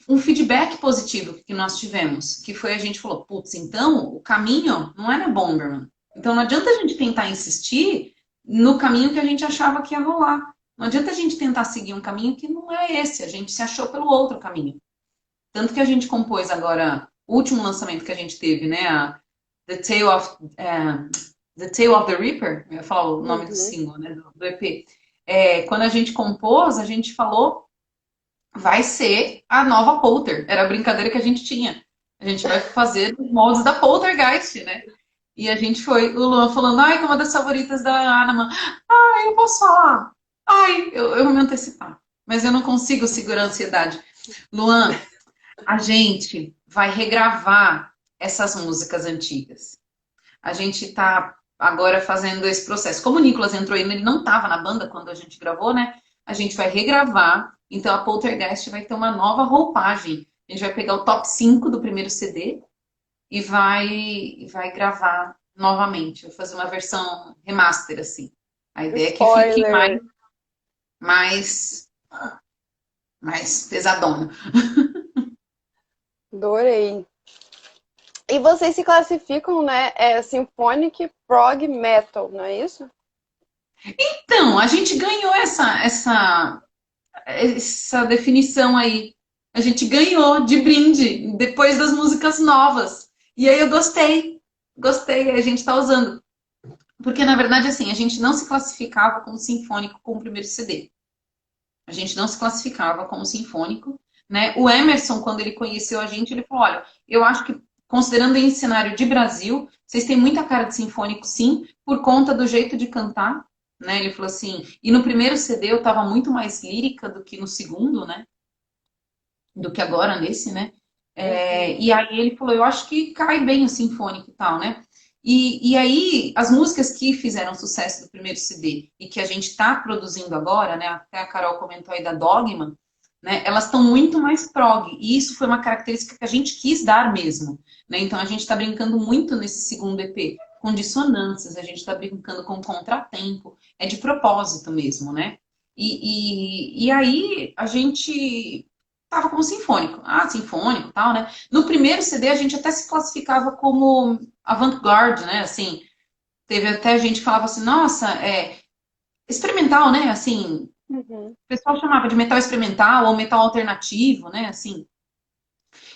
um feedback positivo que nós tivemos, que foi a gente falou, putz, então o caminho não era Bomberman. Então não adianta a gente tentar insistir no caminho que a gente achava que ia rolar. Não adianta a gente tentar seguir um caminho que não é esse, a gente se achou pelo outro caminho. Tanto que a gente compôs agora, o último lançamento que a gente teve, né? The Tale of, The Tale of the Reaper, eu ia falar o nome do Uhum. single, né? Do EP. Quando a gente compôs, a gente falou vai ser a nova Polter. Era a brincadeira que a gente tinha. A gente vai fazer os moldes da Poltergeist, né? E a gente foi, o Luan falando, ai, que é uma das favoritas da Anaman. Ai, eu posso falar. Ai, eu vou me antecipar. Mas eu não consigo segurar a ansiedade. Luan, a gente vai regravar essas músicas antigas. A gente tá agora fazendo esse processo. Como o Nicolas entrou aí, ele não estava na banda quando a gente gravou, né? A gente vai regravar. Então a Poltergeist vai ter uma nova roupagem. A gente vai pegar o top 5 do primeiro CD e vai gravar novamente. Vai fazer uma versão remaster, assim. A ideia é que fique Spoiler. mais, mais pesadona. Adorei. E vocês se classificam, né? Symphonic Prog Metal, não é isso? Então, a gente ganhou essa essa definição aí. A gente ganhou de brinde depois das músicas novas. E aí eu gostei, gostei, a gente está usando. Porque, na verdade, assim, a gente não se classificava como sinfônico com o primeiro CD. A gente não se classificava como sinfônico, né? O Emerson, quando ele conheceu a gente, ele falou: olha, eu acho que, considerando em cenário de Brasil, vocês têm muita cara de sinfônico, sim, por conta do jeito de cantar, né? Ele falou assim, e no primeiro CD eu estava muito mais lírica do que no segundo, né? Do que agora nesse, né? Uhum. E aí ele falou, eu acho que cai bem o sinfônico e tal, né? E aí, as músicas que fizeram sucesso do primeiro CD e que a gente está produzindo agora, né? Até a Carol comentou aí da Dogma, né? Elas estão muito mais prog. E isso foi uma característica que a gente quis dar mesmo, né? Então a gente está brincando muito nesse segundo EP, com dissonâncias, a gente está brincando com contratempo, é de propósito mesmo, né? E aí a gente tava como sinfônico. Ah, sinfônico, tal, né? No primeiro CD a gente até se classificava como avant-garde, né? Assim, teve até gente que falava assim, nossa, experimental, né? Assim, o Uhum. pessoal chamava de metal experimental ou metal alternativo, né? Assim,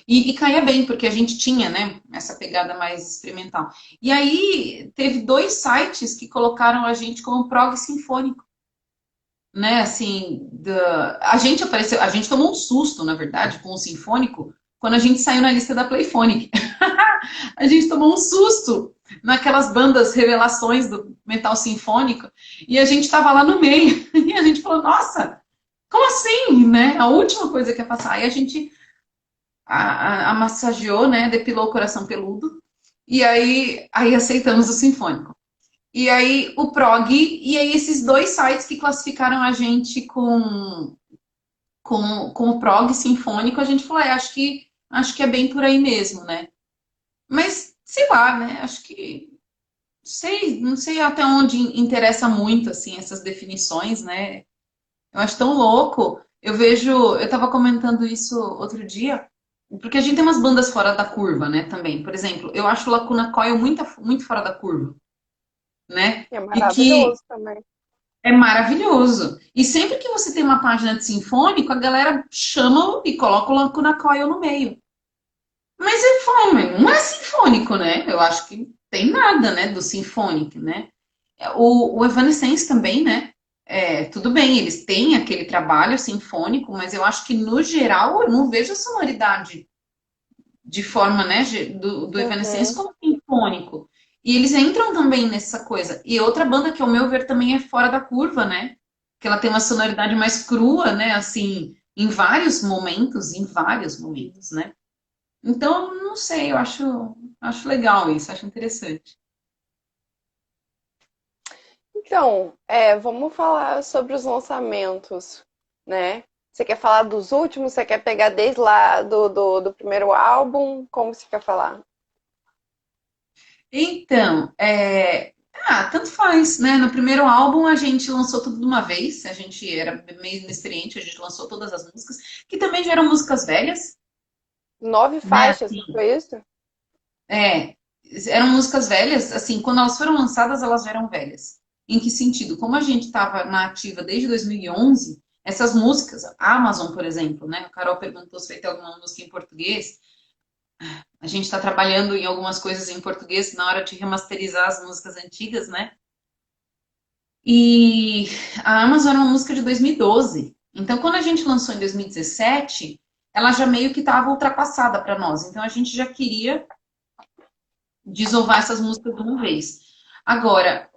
e caía bem, porque a gente tinha, né, essa pegada mais experimental. E aí teve dois sites que colocaram a gente como prog sinfônico, né, assim, a gente apareceu, a gente tomou um susto, na verdade, com o Sinfônico, quando a gente saiu na lista da Playphonic. A gente tomou um susto naquelas bandas revelações do metal sinfônico, e a gente estava lá no meio, e a gente falou, nossa, como assim, né? A última coisa que ia passar. Aí a gente massageou, né, depilou o coração peludo, e aí aceitamos o Sinfônico. E aí o prog, e aí esses dois sites que classificaram a gente com o prog sinfônico, a gente falou, acho que é bem por aí mesmo, né? Mas, sei lá, né? Acho que não sei até onde interessa muito assim essas definições, né? Eu acho tão louco. Eu tava comentando isso outro dia, porque a gente tem umas bandas fora da curva, né, também. Por exemplo, eu acho o Lacuna Coil muito, muito fora da curva, né? É E que maravilhoso também. é maravilhoso. E sempre que você tem uma página de sinfônico, a galera chama e coloca o Lacuna Coil no meio. Mas é fome, não é sinfônico, né? Eu acho que tem nada, né, do sinfônico, né? O Evanescence também, né? Tudo bem, eles têm aquele trabalho sinfônico, mas eu acho que no geral eu não vejo a sonoridade de forma, né, do Evanescence Uhum. como sinfônico. E eles entram também nessa coisa. E outra banda que, ao meu ver, também é fora da curva, né? Que ela tem uma sonoridade mais crua, né? Assim, em vários momentos, né? Então, não sei, acho legal isso, acho interessante. Então, vamos falar sobre os lançamentos, né? Você quer falar dos últimos? Você quer pegar desde lá do primeiro álbum? Como você quer falar? Então, tanto faz, né? No primeiro álbum a gente lançou tudo de uma vez, a gente era meio inexperiente, a gente lançou todas as músicas, que também já eram músicas velhas, 9 né? faixas, foi isso? É, eram músicas velhas, assim, quando elas foram lançadas, elas já eram velhas. Em que sentido? Como a gente estava na ativa desde 2011, essas músicas, a Amazon, por exemplo, né? A Carol perguntou se vai ter alguma música em português. A gente está trabalhando em algumas coisas em português na hora de remasterizar as músicas antigas, né? E a Amazon era uma música de 2012. Então, quando a gente lançou em 2017, ela já meio que estava ultrapassada para nós. Então, a gente já queria desovar essas músicas de uma vez. Agora,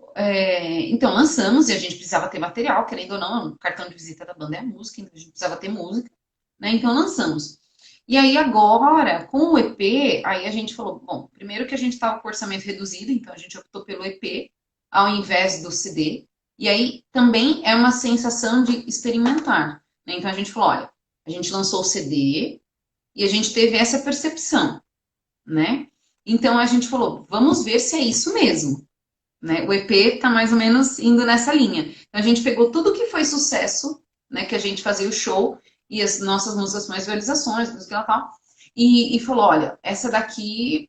então lançamos e a gente precisava ter material, querendo ou não, o cartão de visita da banda é a música, então a gente precisava ter música, né? Então lançamos. E aí agora, com o EP, aí a gente falou, bom, primeiro que a gente estava com o orçamento reduzido, então a gente optou pelo EP ao invés do CD. E aí também é uma sensação de experimentar, né? Então a gente falou, olha, a gente lançou o CD e a gente teve essa percepção, né? Então a gente falou, vamos ver se é isso mesmo, né? O EP tá mais ou menos indo nessa linha. Então a gente pegou tudo que foi sucesso, né? Que a gente fazia o show e as nossas músicas mais visualizações, música e tal, e falou, olha, essa daqui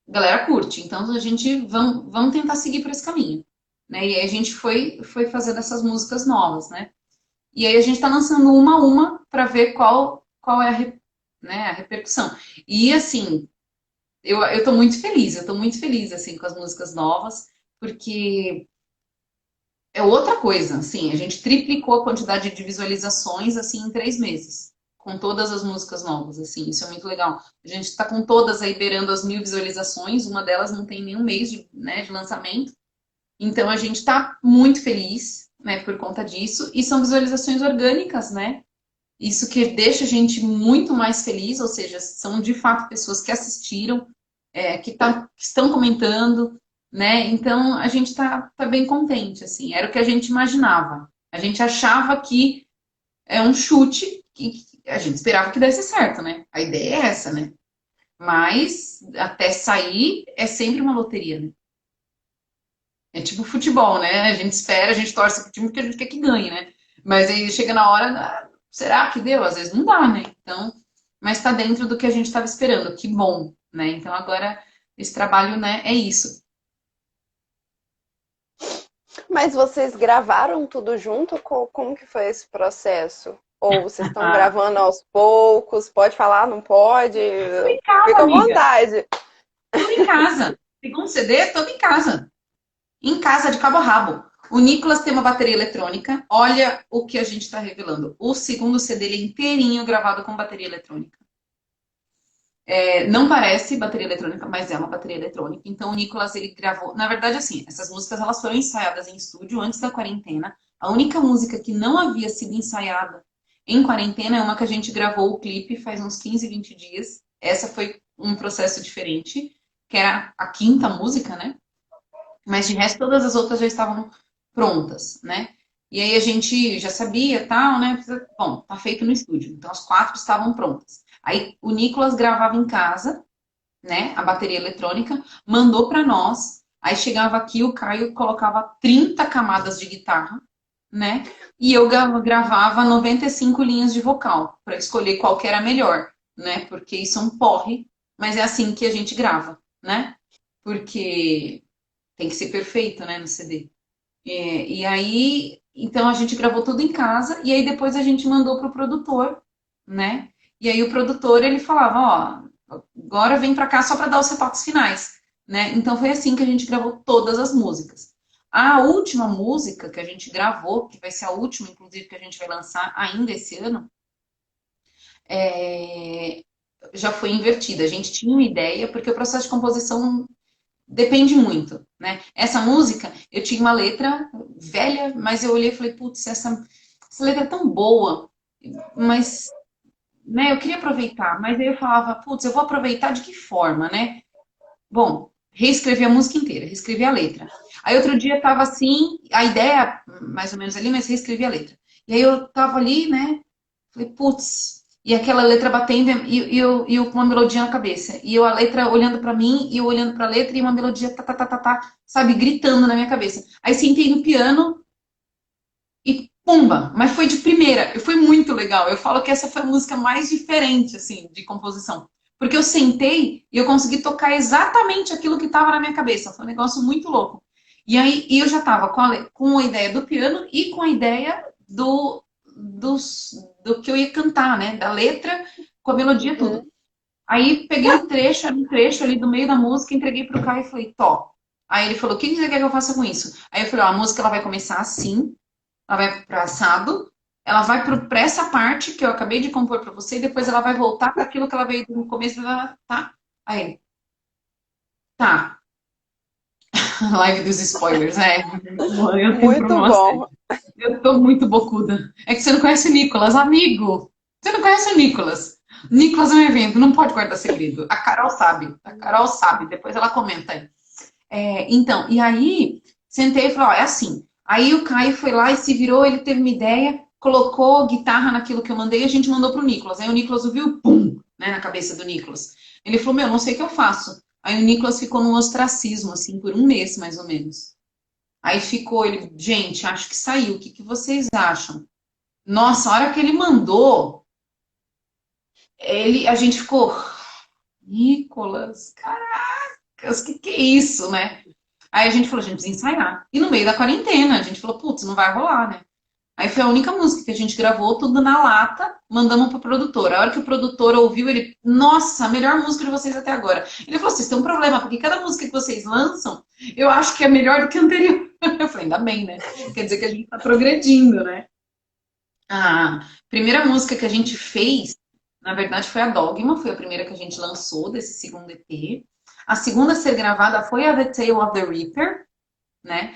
a galera curte, então a gente vamos tentar seguir por esse caminho, né? E aí a gente foi fazendo essas músicas novas, né? E aí a gente está lançando uma a uma para ver qual é né, a repercussão. E assim, eu tô muito feliz, eu tô muito feliz assim com as músicas novas, porque é outra coisa, assim, a gente triplicou a quantidade de visualizações assim em 3 meses, com todas as músicas novas, assim, isso é muito legal. A gente está com todas aí beirando as 1.000 visualizações, uma delas não tem nenhum mês de, né, de lançamento, então a gente está muito feliz, né, por conta disso, e são visualizações orgânicas, né? Isso que deixa a gente muito mais feliz, ou seja, são de fato pessoas que assistiram, que estão comentando, né? Então a gente tá bem contente, assim. Era o que a gente imaginava. A gente achava que é um chute que a gente esperava que desse certo, né? A ideia é essa, né? Mas até sair é sempre uma loteria, né? É tipo futebol, né? A gente espera, a gente torce pro time porque a gente quer que ganhe, né? Mas aí chega na hora, será que deu? Às vezes não dá, né? Então, mas está dentro do que a gente estava esperando, que bom, né? Então agora esse trabalho, né, é isso. Mas vocês gravaram tudo junto? Como que foi esse processo? Ou vocês estão Ah, gravando aos poucos? Pode falar, não pode? tudo em casa, Fica à amiga. vontade. Tudo em casa. Pegou um CD, tudo em casa. Em casa, de cabo a rabo. O Nicolas tem uma bateria eletrônica. Olha o que a gente está revelando. O segundo CD ele é inteirinho gravado com bateria eletrônica. Não parece bateria eletrônica, mas é uma bateria eletrônica. Então o Nicolas ele gravou. Na verdade, assim, essas músicas elas foram ensaiadas em estúdio antes da quarentena. A única música que não havia sido ensaiada em quarentena é uma que a gente gravou o clipe faz uns 15, 20 dias. Essa foi um processo diferente, que era a quinta música, né? Mas de resto, todas as outras já estavam prontas, né? E aí a gente já sabia, tal, né? Bom, tá feito no estúdio. Então as quatro estavam prontas. Aí o Nicolas gravava em casa, né? A bateria eletrônica, mandou para nós. Aí chegava aqui, o Caio colocava 30 camadas de guitarra, né? E eu gravava 95 linhas de vocal, para escolher qual que era melhor, né? Porque isso é um porre, mas é assim que a gente grava, né? Porque tem que ser perfeito, né, no CD. E aí, então a gente gravou tudo em casa e aí depois a gente mandou pro produtor, né? E aí o produtor ele falava, ó, agora vem pra cá só para dar os retoques finais, né? Então foi assim que a gente gravou todas as músicas. A última música que a gente gravou, que vai ser a última, inclusive, que a gente vai lançar ainda esse ano, é, já foi invertida. A gente tinha uma ideia, porque o processo de composição depende muito, né? Essa música, eu tinha uma letra velha, mas eu olhei e falei, putz, essa letra é tão boa, mas, né, eu queria aproveitar, mas aí eu falava, putz, eu vou aproveitar de que forma, né? Bom, reescrevi a música inteira, reescrevi a letra. Aí outro dia tava assim, a ideia mais ou menos ali, mas reescrevi a letra. E aí eu tava ali, né? Falei, putz, e aquela letra batendo e eu com uma melodia na cabeça. E eu a letra olhando pra mim e eu olhando pra letra e uma melodia tá, tá, tá, tá, tá, sabe, gritando na minha cabeça. Aí sentei no piano e pumba, mas foi de primeira. Foi muito legal. Eu falo que essa foi a música mais diferente, assim, de composição. Porque eu sentei e eu consegui tocar exatamente aquilo que estava na minha cabeça. Foi um negócio muito louco. E aí eu já estava com a ideia do piano e com a ideia do que eu ia cantar, né? Da letra, com a melodia, tudo. Uhum. Aí peguei um trecho ali do meio da música, entreguei pro Caio e falei, Tó. Aí ele falou, o que você quer que eu faça com isso? Aí eu falei, ó, a música ela vai começar assim, ela vai para assado, ela vai para essa parte que eu acabei de compor para você, e depois ela vai voltar para aquilo que ela veio no começo, tá? Aí, tá. Live dos spoilers, né? Eu tenho Muito problema sério. bom. Eu tô muito bocuda. É que você não conhece o Nicolas, amigo. Você não conhece o Nicolas. Nicolas é um evento, não pode guardar segredo. A Carol sabe. A Carol sabe. Depois ela comenta aí. Então, e aí, sentei e falei, ó, é assim. Aí o Caio foi lá e se virou, ele teve uma ideia, colocou guitarra naquilo que eu mandei e a gente mandou pro Nicolas. Aí o Nicolas ouviu, pum, né, na cabeça do Nicolas. Ele falou, meu, não sei o que eu faço. Aí o Nicolas ficou num ostracismo, assim, por um mês, mais ou menos. Aí ficou ele, gente, acho que saiu, o que que vocês acham? Nossa, a hora que ele mandou, a gente ficou, Nicolas, caracas, que é isso, né? Aí a gente falou, a gente precisa ensaiar. E no meio da quarentena, a gente falou, putz, não vai rolar, né? Aí foi a única música que a gente gravou, tudo na lata, mandamos pro produtor. A hora que o produtor ouviu, ele, nossa, a melhor música de vocês até agora. Ele falou, vocês têm um problema, porque cada música que vocês lançam, eu acho que é melhor do que a anterior. Eu falei, ainda bem, né? Quer dizer que a gente tá progredindo, né? A primeira música que a gente fez, na verdade, foi a Dogma, foi a primeira que a gente lançou desse segundo EP. A segunda a ser gravada foi a The Tale of the Reaper, né?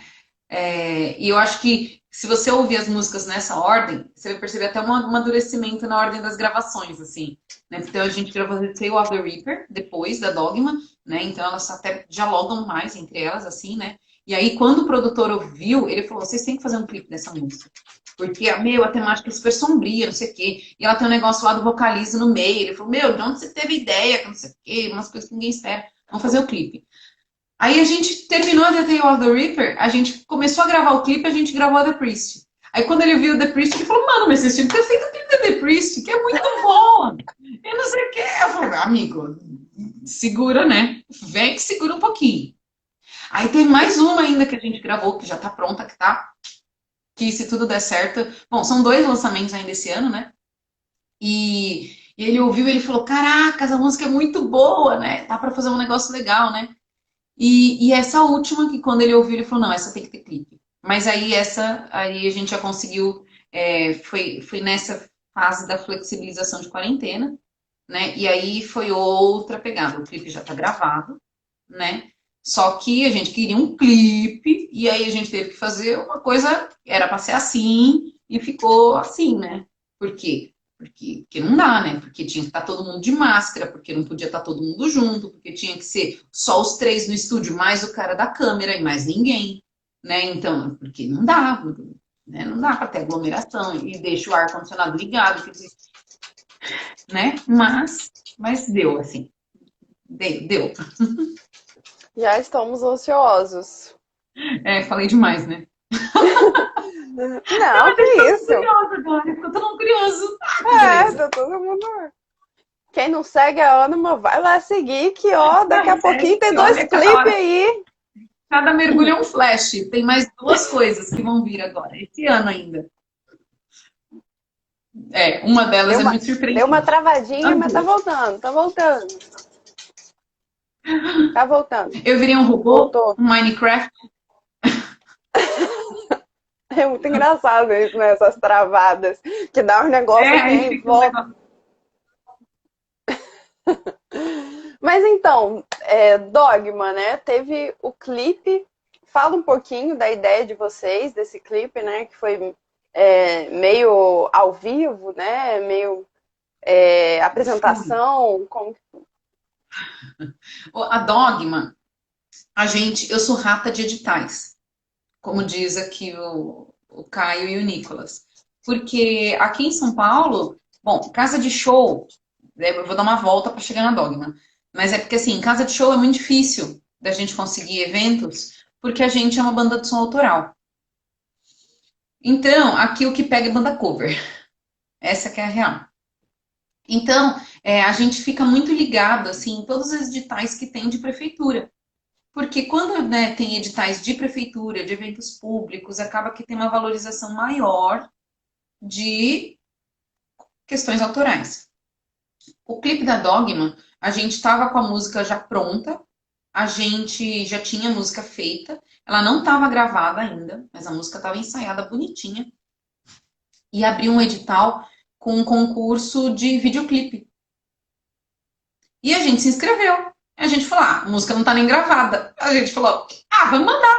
E eu acho que se você ouvir as músicas nessa ordem, você vai perceber até um amadurecimento na ordem das gravações, assim, né? Então a gente gravou The Tale of the Reaper depois da Dogma, né? Então elas até dialogam mais entre elas, assim, né? E aí quando o produtor ouviu, ele falou: vocês têm que fazer um clipe dessa música. Porque, a temática é super sombria, não sei o quê. E ela tem um negócio lá do vocalista no meio. Ele falou, de onde você teve ideia? Que não sei o quê, umas coisas que ninguém espera. Vamos fazer o clipe. Aí a gente terminou a The Tale of the Reaper, a gente começou a gravar o clipe, a gente gravou a The Priest. Aí quando ele viu The Priest, ele falou, mano, mas vocês tinham que ter feito o clipe da The Priest, que é muito bom. E não sei o quê. Eu falei, amigo, segura, né? Vem que segura um pouquinho. Aí tem mais uma ainda que a gente gravou, que já tá pronta, que se tudo der certo... Bom, são 2 lançamentos ainda esse ano, né? E ele ouviu e ele falou, caraca, essa música é muito boa, né? Dá pra fazer um negócio legal, né? E essa última, que quando ele ouviu, ele falou, não, essa tem que ter clipe. Mas aí aí a gente já conseguiu, foi nessa fase da flexibilização de quarentena, né? E aí foi outra pegada. O clipe já tá gravado, né? Só que a gente queria um clipe, e aí a gente teve que fazer uma coisa, era pra ser assim, e ficou assim, né? Por quê? Porque não dá, né? Porque tinha que estar todo mundo de máscara, porque não podia estar todo mundo junto, porque tinha que ser só os 3 no estúdio, mais o cara da câmera e mais ninguém, né? Então, porque não dá, né? Não dá para ter aglomeração e deixa o ar-condicionado ligado, né? Mas deu, assim, deu. Já estamos ansiosos. Falei demais, né? Não, que isso? Curioso agora, ficou todo mundo curioso. Tá todo mundo. Quem não segue a Anima, vai lá seguir, que ó, daqui a pouquinho tem 2 clipes aí. Cada mergulho é um flash. Tem mais 2 coisas que vão vir agora, esse ano ainda. Uma delas é muito surpreendente. Deu uma travadinha, mas tá voltando, tá voltando. Tá voltando. Eu virei um robô, Voltou. um Minecraft. É muito engraçado isso, né? Essas travadas. Que dá uns negócios e volta. Mas então, Dogma, né? Teve o clipe. Fala um pouquinho da ideia de vocês, desse clipe, né? Que foi meio ao vivo, né? Meio apresentação. Como... A Dogma, eu sou rata de editais. Como diz aqui o Caio e o Nicolas. Porque aqui em São Paulo, bom, casa de show, eu vou dar uma volta para chegar na Dogma. Mas é porque, assim, casa de show é muito difícil da gente conseguir eventos, porque a gente é uma banda de som autoral. Então, aqui o que pega é banda cover. Essa que é a real. Então, a gente fica muito ligado, assim, em todos os editais que tem de prefeitura. Porque quando, né, tem editais de prefeitura, de eventos públicos, acaba que tem uma valorização maior de questões autorais. O clipe da Dogma, a gente estava com a música já pronta, a gente já tinha a música feita, ela não estava gravada ainda, mas a música estava ensaiada bonitinha, e abriu um edital com um concurso de videoclipe. E a gente se inscreveu. A gente falou, a música não tá nem gravada. A gente falou, vamos mandar.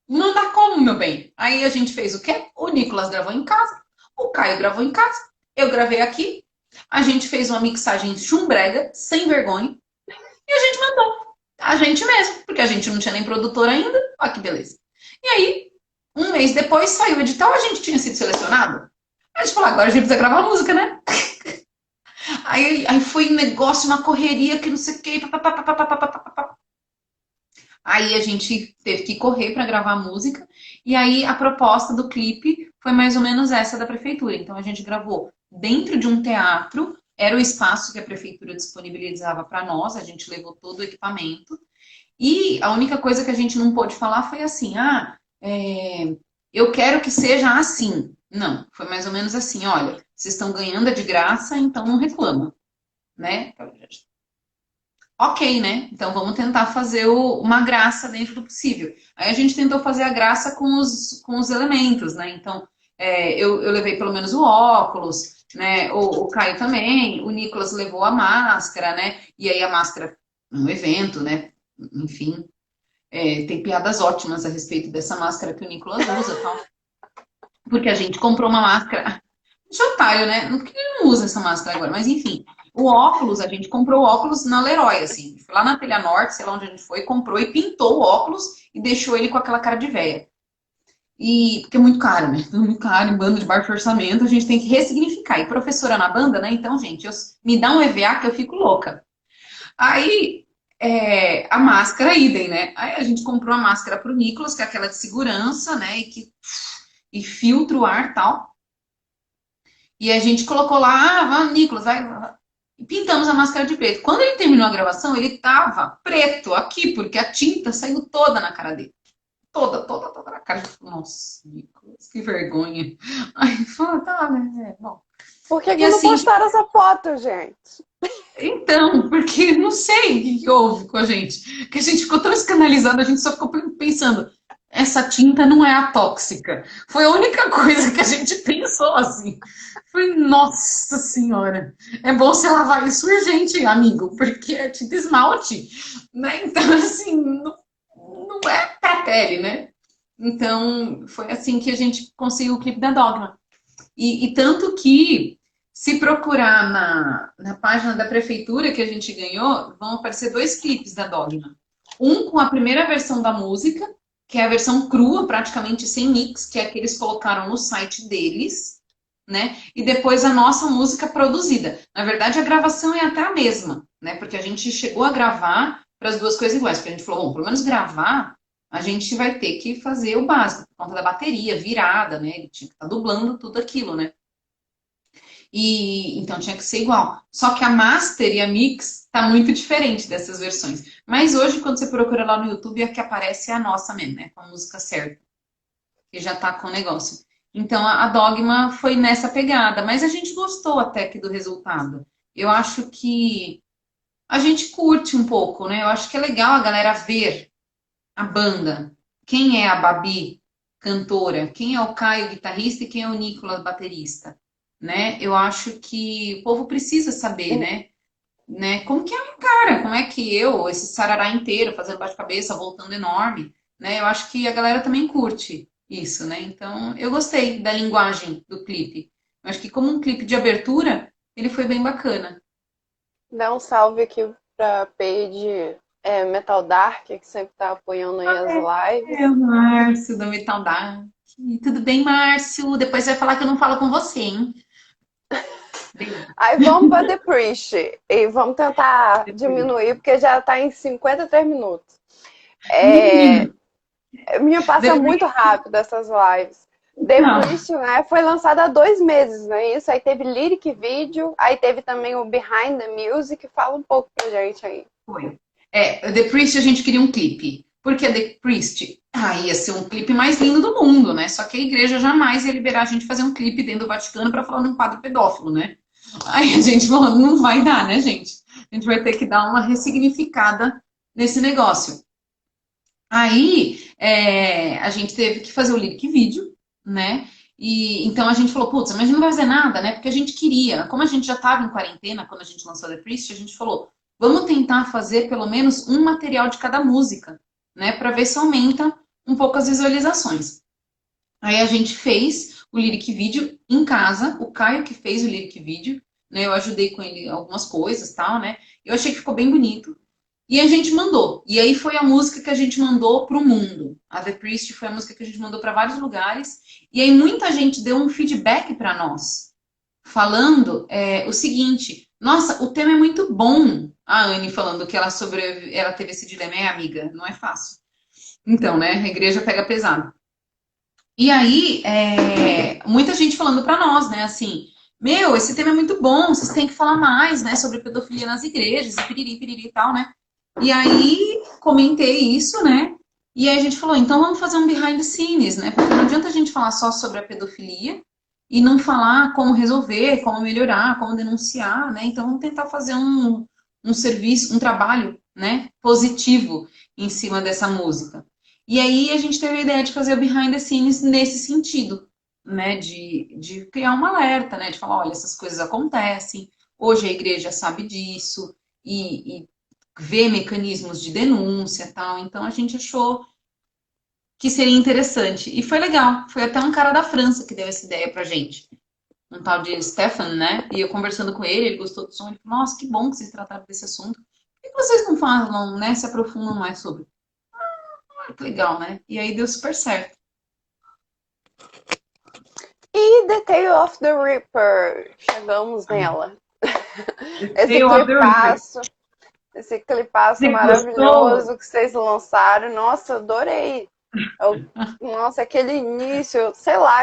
Mandar como, meu bem? Aí a gente fez o quê? O Nicolas gravou em casa, o Caio gravou em casa, eu gravei aqui, a gente fez uma mixagem chumbrega, sem vergonha, e a gente mandou. A gente mesmo, porque a gente não tinha nem produtor ainda. Olha que beleza. E aí, um mês depois, saiu o edital, a gente tinha sido selecionado. A gente falou, agora a gente precisa gravar música, né? Aí foi um negócio, uma correria que não sei o que. Aí a gente teve que correr para gravar a música. E aí a proposta do clipe foi mais ou menos essa da prefeitura. Então a gente gravou dentro de um teatro. Era o espaço que a prefeitura disponibilizava para nós. A gente levou todo o equipamento. E a única coisa que a gente não pôde falar foi assim: eu quero que seja assim. Não, foi mais ou menos assim, olha, vocês estão ganhando é de graça, então não reclama, né? Ok, né? Então vamos tentar fazer uma graça dentro do possível. Aí a gente tentou fazer a graça com os elementos, né? Então eu levei pelo menos o óculos, né? O Caio também, o Nicolas levou a máscara, né? E aí a máscara, um evento, né? Enfim, tem piadas ótimas a respeito dessa máscara que o Nicolas usa, tal. Porque a gente comprou uma máscara. De otário, né? Porque ele não usa essa máscara agora, mas enfim. O óculos, a gente comprou o óculos na Leroy, assim. Foi lá na Telha Norte, sei lá onde a gente foi, comprou e pintou o óculos e deixou ele com aquela cara de véia. E porque é muito caro, né? Tudo muito caro, em banda de baixo orçamento, a gente tem que ressignificar. E professora na banda, né? Então, gente, me dá um EVA que eu fico louca. Aí, a máscara, idem, né? Aí a gente comprou a máscara pro Nicolas, que é aquela de segurança, né? E filtra o ar e tal. E a gente colocou lá, vai, Nicolas, vai. E pintamos a máscara de preto. Quando ele terminou a gravação, ele tava preto aqui, porque a tinta saiu toda na cara dele. Toda na cara. Nossa, Nicolas, que vergonha. Aí falou, tá, né? Bom. Por que E que não assim, postaram essa foto, gente? então, porque não sei o que houve com a gente. Que a gente ficou tão escandalizado, a gente só ficou pensando, essa tinta não é a tóxica. Foi a única coisa que a gente pensou assim. Foi, nossa senhora, é bom você lavar isso urgente, amigo, porque é tinta esmalte, né? Então, assim, não é pra pele, né? Então, foi assim que a gente conseguiu o clipe da Dogma. E tanto que, se procurar na página da prefeitura que a gente ganhou, vão aparecer dois clipes da Dogma. Um com a primeira versão da música, que é a versão crua, praticamente sem mix, que é a que eles colocaram no site deles, né? E depois a nossa música produzida. Na verdade, a gravação é até a mesma, né? Porque a gente chegou a gravar para as duas coisas iguais, porque a gente falou, bom, pelo menos gravar, a gente vai ter que fazer o básico, por conta da bateria, virada, né? Ele tinha que estar dublando tudo aquilo, né? E então tinha que ser igual. Só que a master e a mix tá muito diferente dessas versões. Mas hoje, quando você procura lá no YouTube, a que aparece é a nossa mesmo, né? Com a música certa, que já tá com o negócio. Então a Dogma foi nessa pegada, mas a gente gostou até que do resultado. Eu acho que a gente curte um pouco, né? Eu acho que é legal a galera ver a banda. Quem é a Babi, cantora? Quem é o Caio, guitarrista? E quem é o Nicolas, baterista? Né? Eu acho que o povo precisa saber, né? Como que é um cara? Como é que eu, esse sarará inteiro, fazendo bate-cabeça, voltando enorme, né? Eu acho que a galera também curte isso, né? Então, eu gostei da linguagem do clipe. Eu acho que como um clipe de abertura, ele foi bem bacana. Dá um salve aqui pra Paige Metal Dark, que sempre tá apoiando aí as lives. É o Márcio do Metal Dark. Tudo bem, Márcio? Depois vai falar que eu não falo com você, hein? Aí vamos pra The Priest. E vamos tentar diminuir, porque já tá em 53 minutos. Menina, Minha passa muito depois... rápido essas lives. The Não, Priest, né, foi lançada há 2 meses, né? Isso aí teve lyric vídeo, aí teve também o Behind the Music. Fala um pouco pra gente aí. foi. The Priest a gente queria um clipe. Porque The Priest, ia ser um clipe mais lindo do mundo, né? Só que a igreja jamais ia liberar a gente fazer um clipe dentro do Vaticano para falar num padre pedófilo, né? Aí a gente falou, não vai dar, né, gente? A gente vai ter que dar uma ressignificada nesse negócio. Aí a gente teve que fazer o lyric vídeo, né? E então a gente falou, putz, mas não vai fazer nada, né? Porque a gente queria, como a gente já estava em quarentena quando a gente lançou The Priest, a gente falou, vamos tentar fazer pelo menos um material de cada música, né? Para ver se aumenta um pouco as visualizações. Aí a gente fez o lyric vídeo em casa, o Caio que fez o lyric vídeo, né? Eu ajudei com ele algumas coisas, tal, né? Eu achei que ficou bem bonito. E a gente mandou. E aí foi a música que a gente mandou para o mundo. A The Priest foi a música que a gente mandou para vários lugares. E aí muita gente deu um feedback para nós, falando o seguinte: nossa, o tema é muito bom. A Anne falando que ela teve esse dilema, amiga, não é fácil. Então, né? A igreja pega pesado. E aí, muita gente falando para nós, né? Assim, meu, esse tema é muito bom, vocês têm que falar mais, né? Sobre pedofilia nas igrejas, e piriri e tal, né? E aí, comentei isso, né? E aí a gente falou, então vamos fazer um behind the scenes, né? Porque não adianta a gente falar só sobre a pedofilia e não falar como resolver, como melhorar, como denunciar, né? Então, vamos tentar fazer um serviço, um trabalho, né, positivo em cima dessa música. E aí a gente teve a ideia de fazer o behind the scenes nesse sentido, né, de criar um alerta, né, de falar, olha, essas coisas acontecem, hoje a igreja sabe disso, e vê mecanismos de denúncia e tal. Então a gente achou que seria interessante. E foi legal. Foi até um cara da França que deu essa ideia pra gente. Um tal de Stefan, né? E eu conversando com ele, ele gostou do som. Ele falou, nossa, que bom que vocês trataram desse assunto. Por que vocês não falam, né? Se aprofundam mais sobre? Ah, que legal, né? E aí deu super certo. E The Tale of the Reaper, chegamos nela. The Esse Tale of the Reaper. clipaço, esse clipaço Você gostou? maravilhoso que vocês lançaram. Nossa, adorei. Nossa, aquele início, sei lá,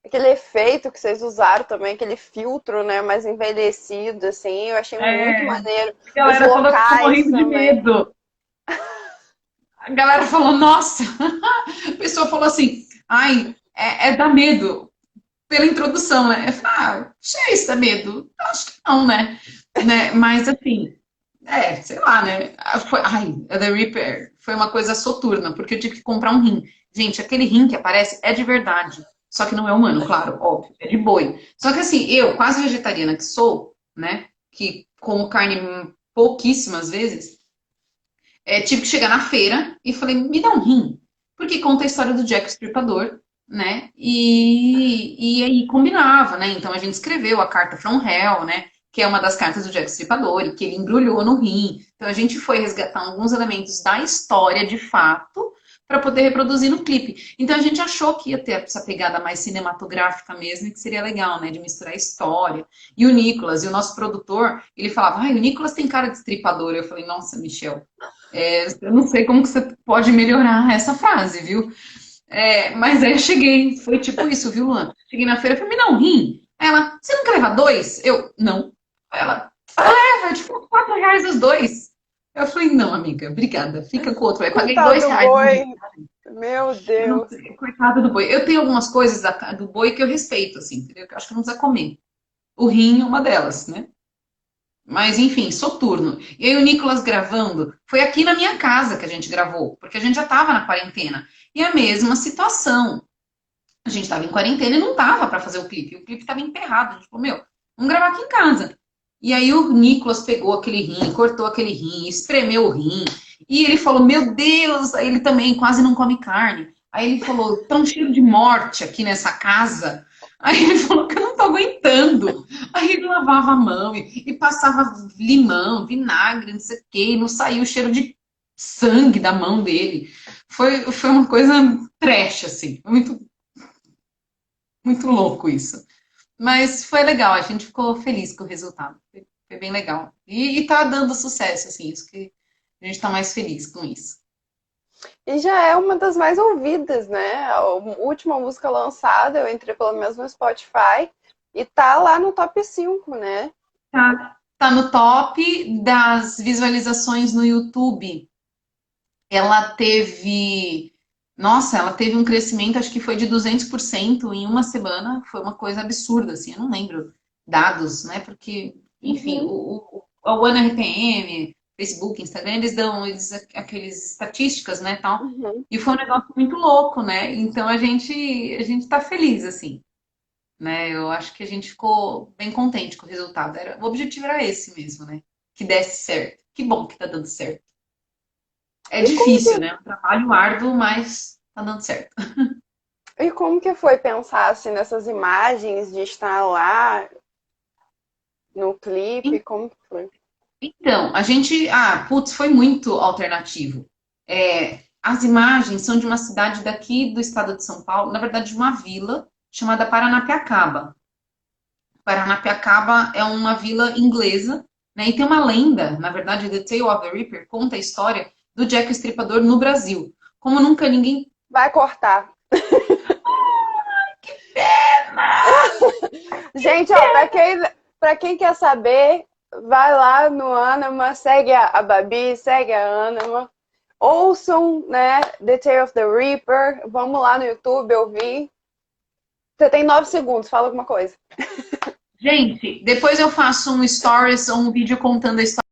aquele efeito que vocês usaram também, aquele filtro, né, mais envelhecido, assim, eu achei muito É, maneiro. a Os galera falou que ficou locais morrendo de também. medo. A galera falou, nossa. A pessoa falou assim, ai, dá medo. Pela introdução, né? Eu falei, cheio isso dá medo. Acho que não, né? Mas assim, sei lá, né? A The Reaper foi uma coisa soturna, porque eu tive que comprar um rim. Gente, aquele rim que aparece é de verdade. Só que não é humano, claro, óbvio, é de boi. Só que assim, eu, quase vegetariana que sou, né? Que como carne pouquíssimas vezes, tive que chegar na feira e falei, me dá um rim. Porque conta a história do Jack o Estripador, né? E aí combinava, né? Então a gente escreveu a carta From Hell, né? Que é uma das cartas do Jack o Estripador, e que ele embrulhou no rim. Então a gente foi resgatar alguns elementos da história de fato para poder reproduzir no clipe. Então a gente achou que ia ter essa pegada mais cinematográfica mesmo, e que seria legal, né? De misturar história. E o Nicolas, e o nosso produtor, ele falava, o Nicolas tem cara de estripador. Eu falei, nossa, Michel, eu não sei como que você pode melhorar essa frase, viu? Mas aí eu cheguei, foi tipo isso, viu, Luan? Cheguei na feira e falei, me dá um rim. Aí ela, você não quer levar dois? Eu, não. Aí ela, leva, tipo, R$ 4 os dois. Eu falei, não, amiga, obrigada, fica com o outro. Aí paguei Coitado do R$ 2 no boi, rim. meu Eu não, Deus. coitado do boi. Eu tenho algumas coisas do boi que eu respeito, assim, entendeu? Que eu acho que não precisa comer. O rim é uma delas, né? Mas, enfim, soturno. E aí o Nicolas gravando, foi aqui na minha casa que a gente gravou, porque a gente já estava na quarentena. E a mesma situação. A gente estava em quarentena e não tava para fazer o clipe. O clipe estava emperrado. A gente falou, meu, vamos gravar aqui em casa. E aí o Nicolas pegou aquele rim, cortou aquele rim, espremeu o rim. E ele falou, meu Deus, aí ele também quase não come carne. Aí ele falou, tá um cheiro de morte aqui nessa casa. Aí ele falou que eu não tô aguentando. Aí ele lavava a mão e passava limão, vinagre, não sei o quê, e não saiu o cheiro de sangue da mão dele. Foi uma coisa trash, assim. Muito, muito louco isso. Mas foi legal, a gente ficou feliz com o resultado. Foi bem legal. E tá dando sucesso, assim, isso que a gente tá mais feliz com isso. E já é uma das mais ouvidas, né? A última música lançada, eu entrei pelo menos no Spotify, e tá lá no top 5, né? Tá no top das visualizações no YouTube. Ela teve. Nossa, ela teve um crescimento, acho que foi de 200% em uma semana. Foi uma coisa absurda, assim. Eu não lembro dados, né? Porque, enfim, Uhum. o One RPM, Facebook, Instagram, eles dão aqueles estatísticas, né, tal. Uhum. E foi um negócio muito louco, né? Então a gente tá feliz, assim, né? Eu acho que a gente ficou bem contente com o resultado. O objetivo era esse mesmo, né? Que desse certo. Que bom que tá dando certo. É E como que, difícil, né? É um trabalho árduo, mas tá dando certo. e como que foi pensar assim, nessas imagens de estar lá no clipe? Como que foi? Então, a gente. Putz, foi muito alternativo. As imagens são de uma cidade daqui do estado de São Paulo, na verdade, de uma vila chamada Paranapiacaba. Paranapiacaba é uma vila inglesa, né? E tem uma lenda, na verdade, The Tale of the Reaper conta a história do Jack o Estripador no Brasil. Como nunca ninguém. Vai cortar. Gente, ó, pra quem quer saber, vai lá no Anima, segue a Babi, segue a Anima. Ouçam, né, The Tale of the Reaper. Vamos lá no YouTube ouvir. Você tem 9 segundos, fala alguma coisa. Gente, depois eu faço um stories ou um vídeo contando a história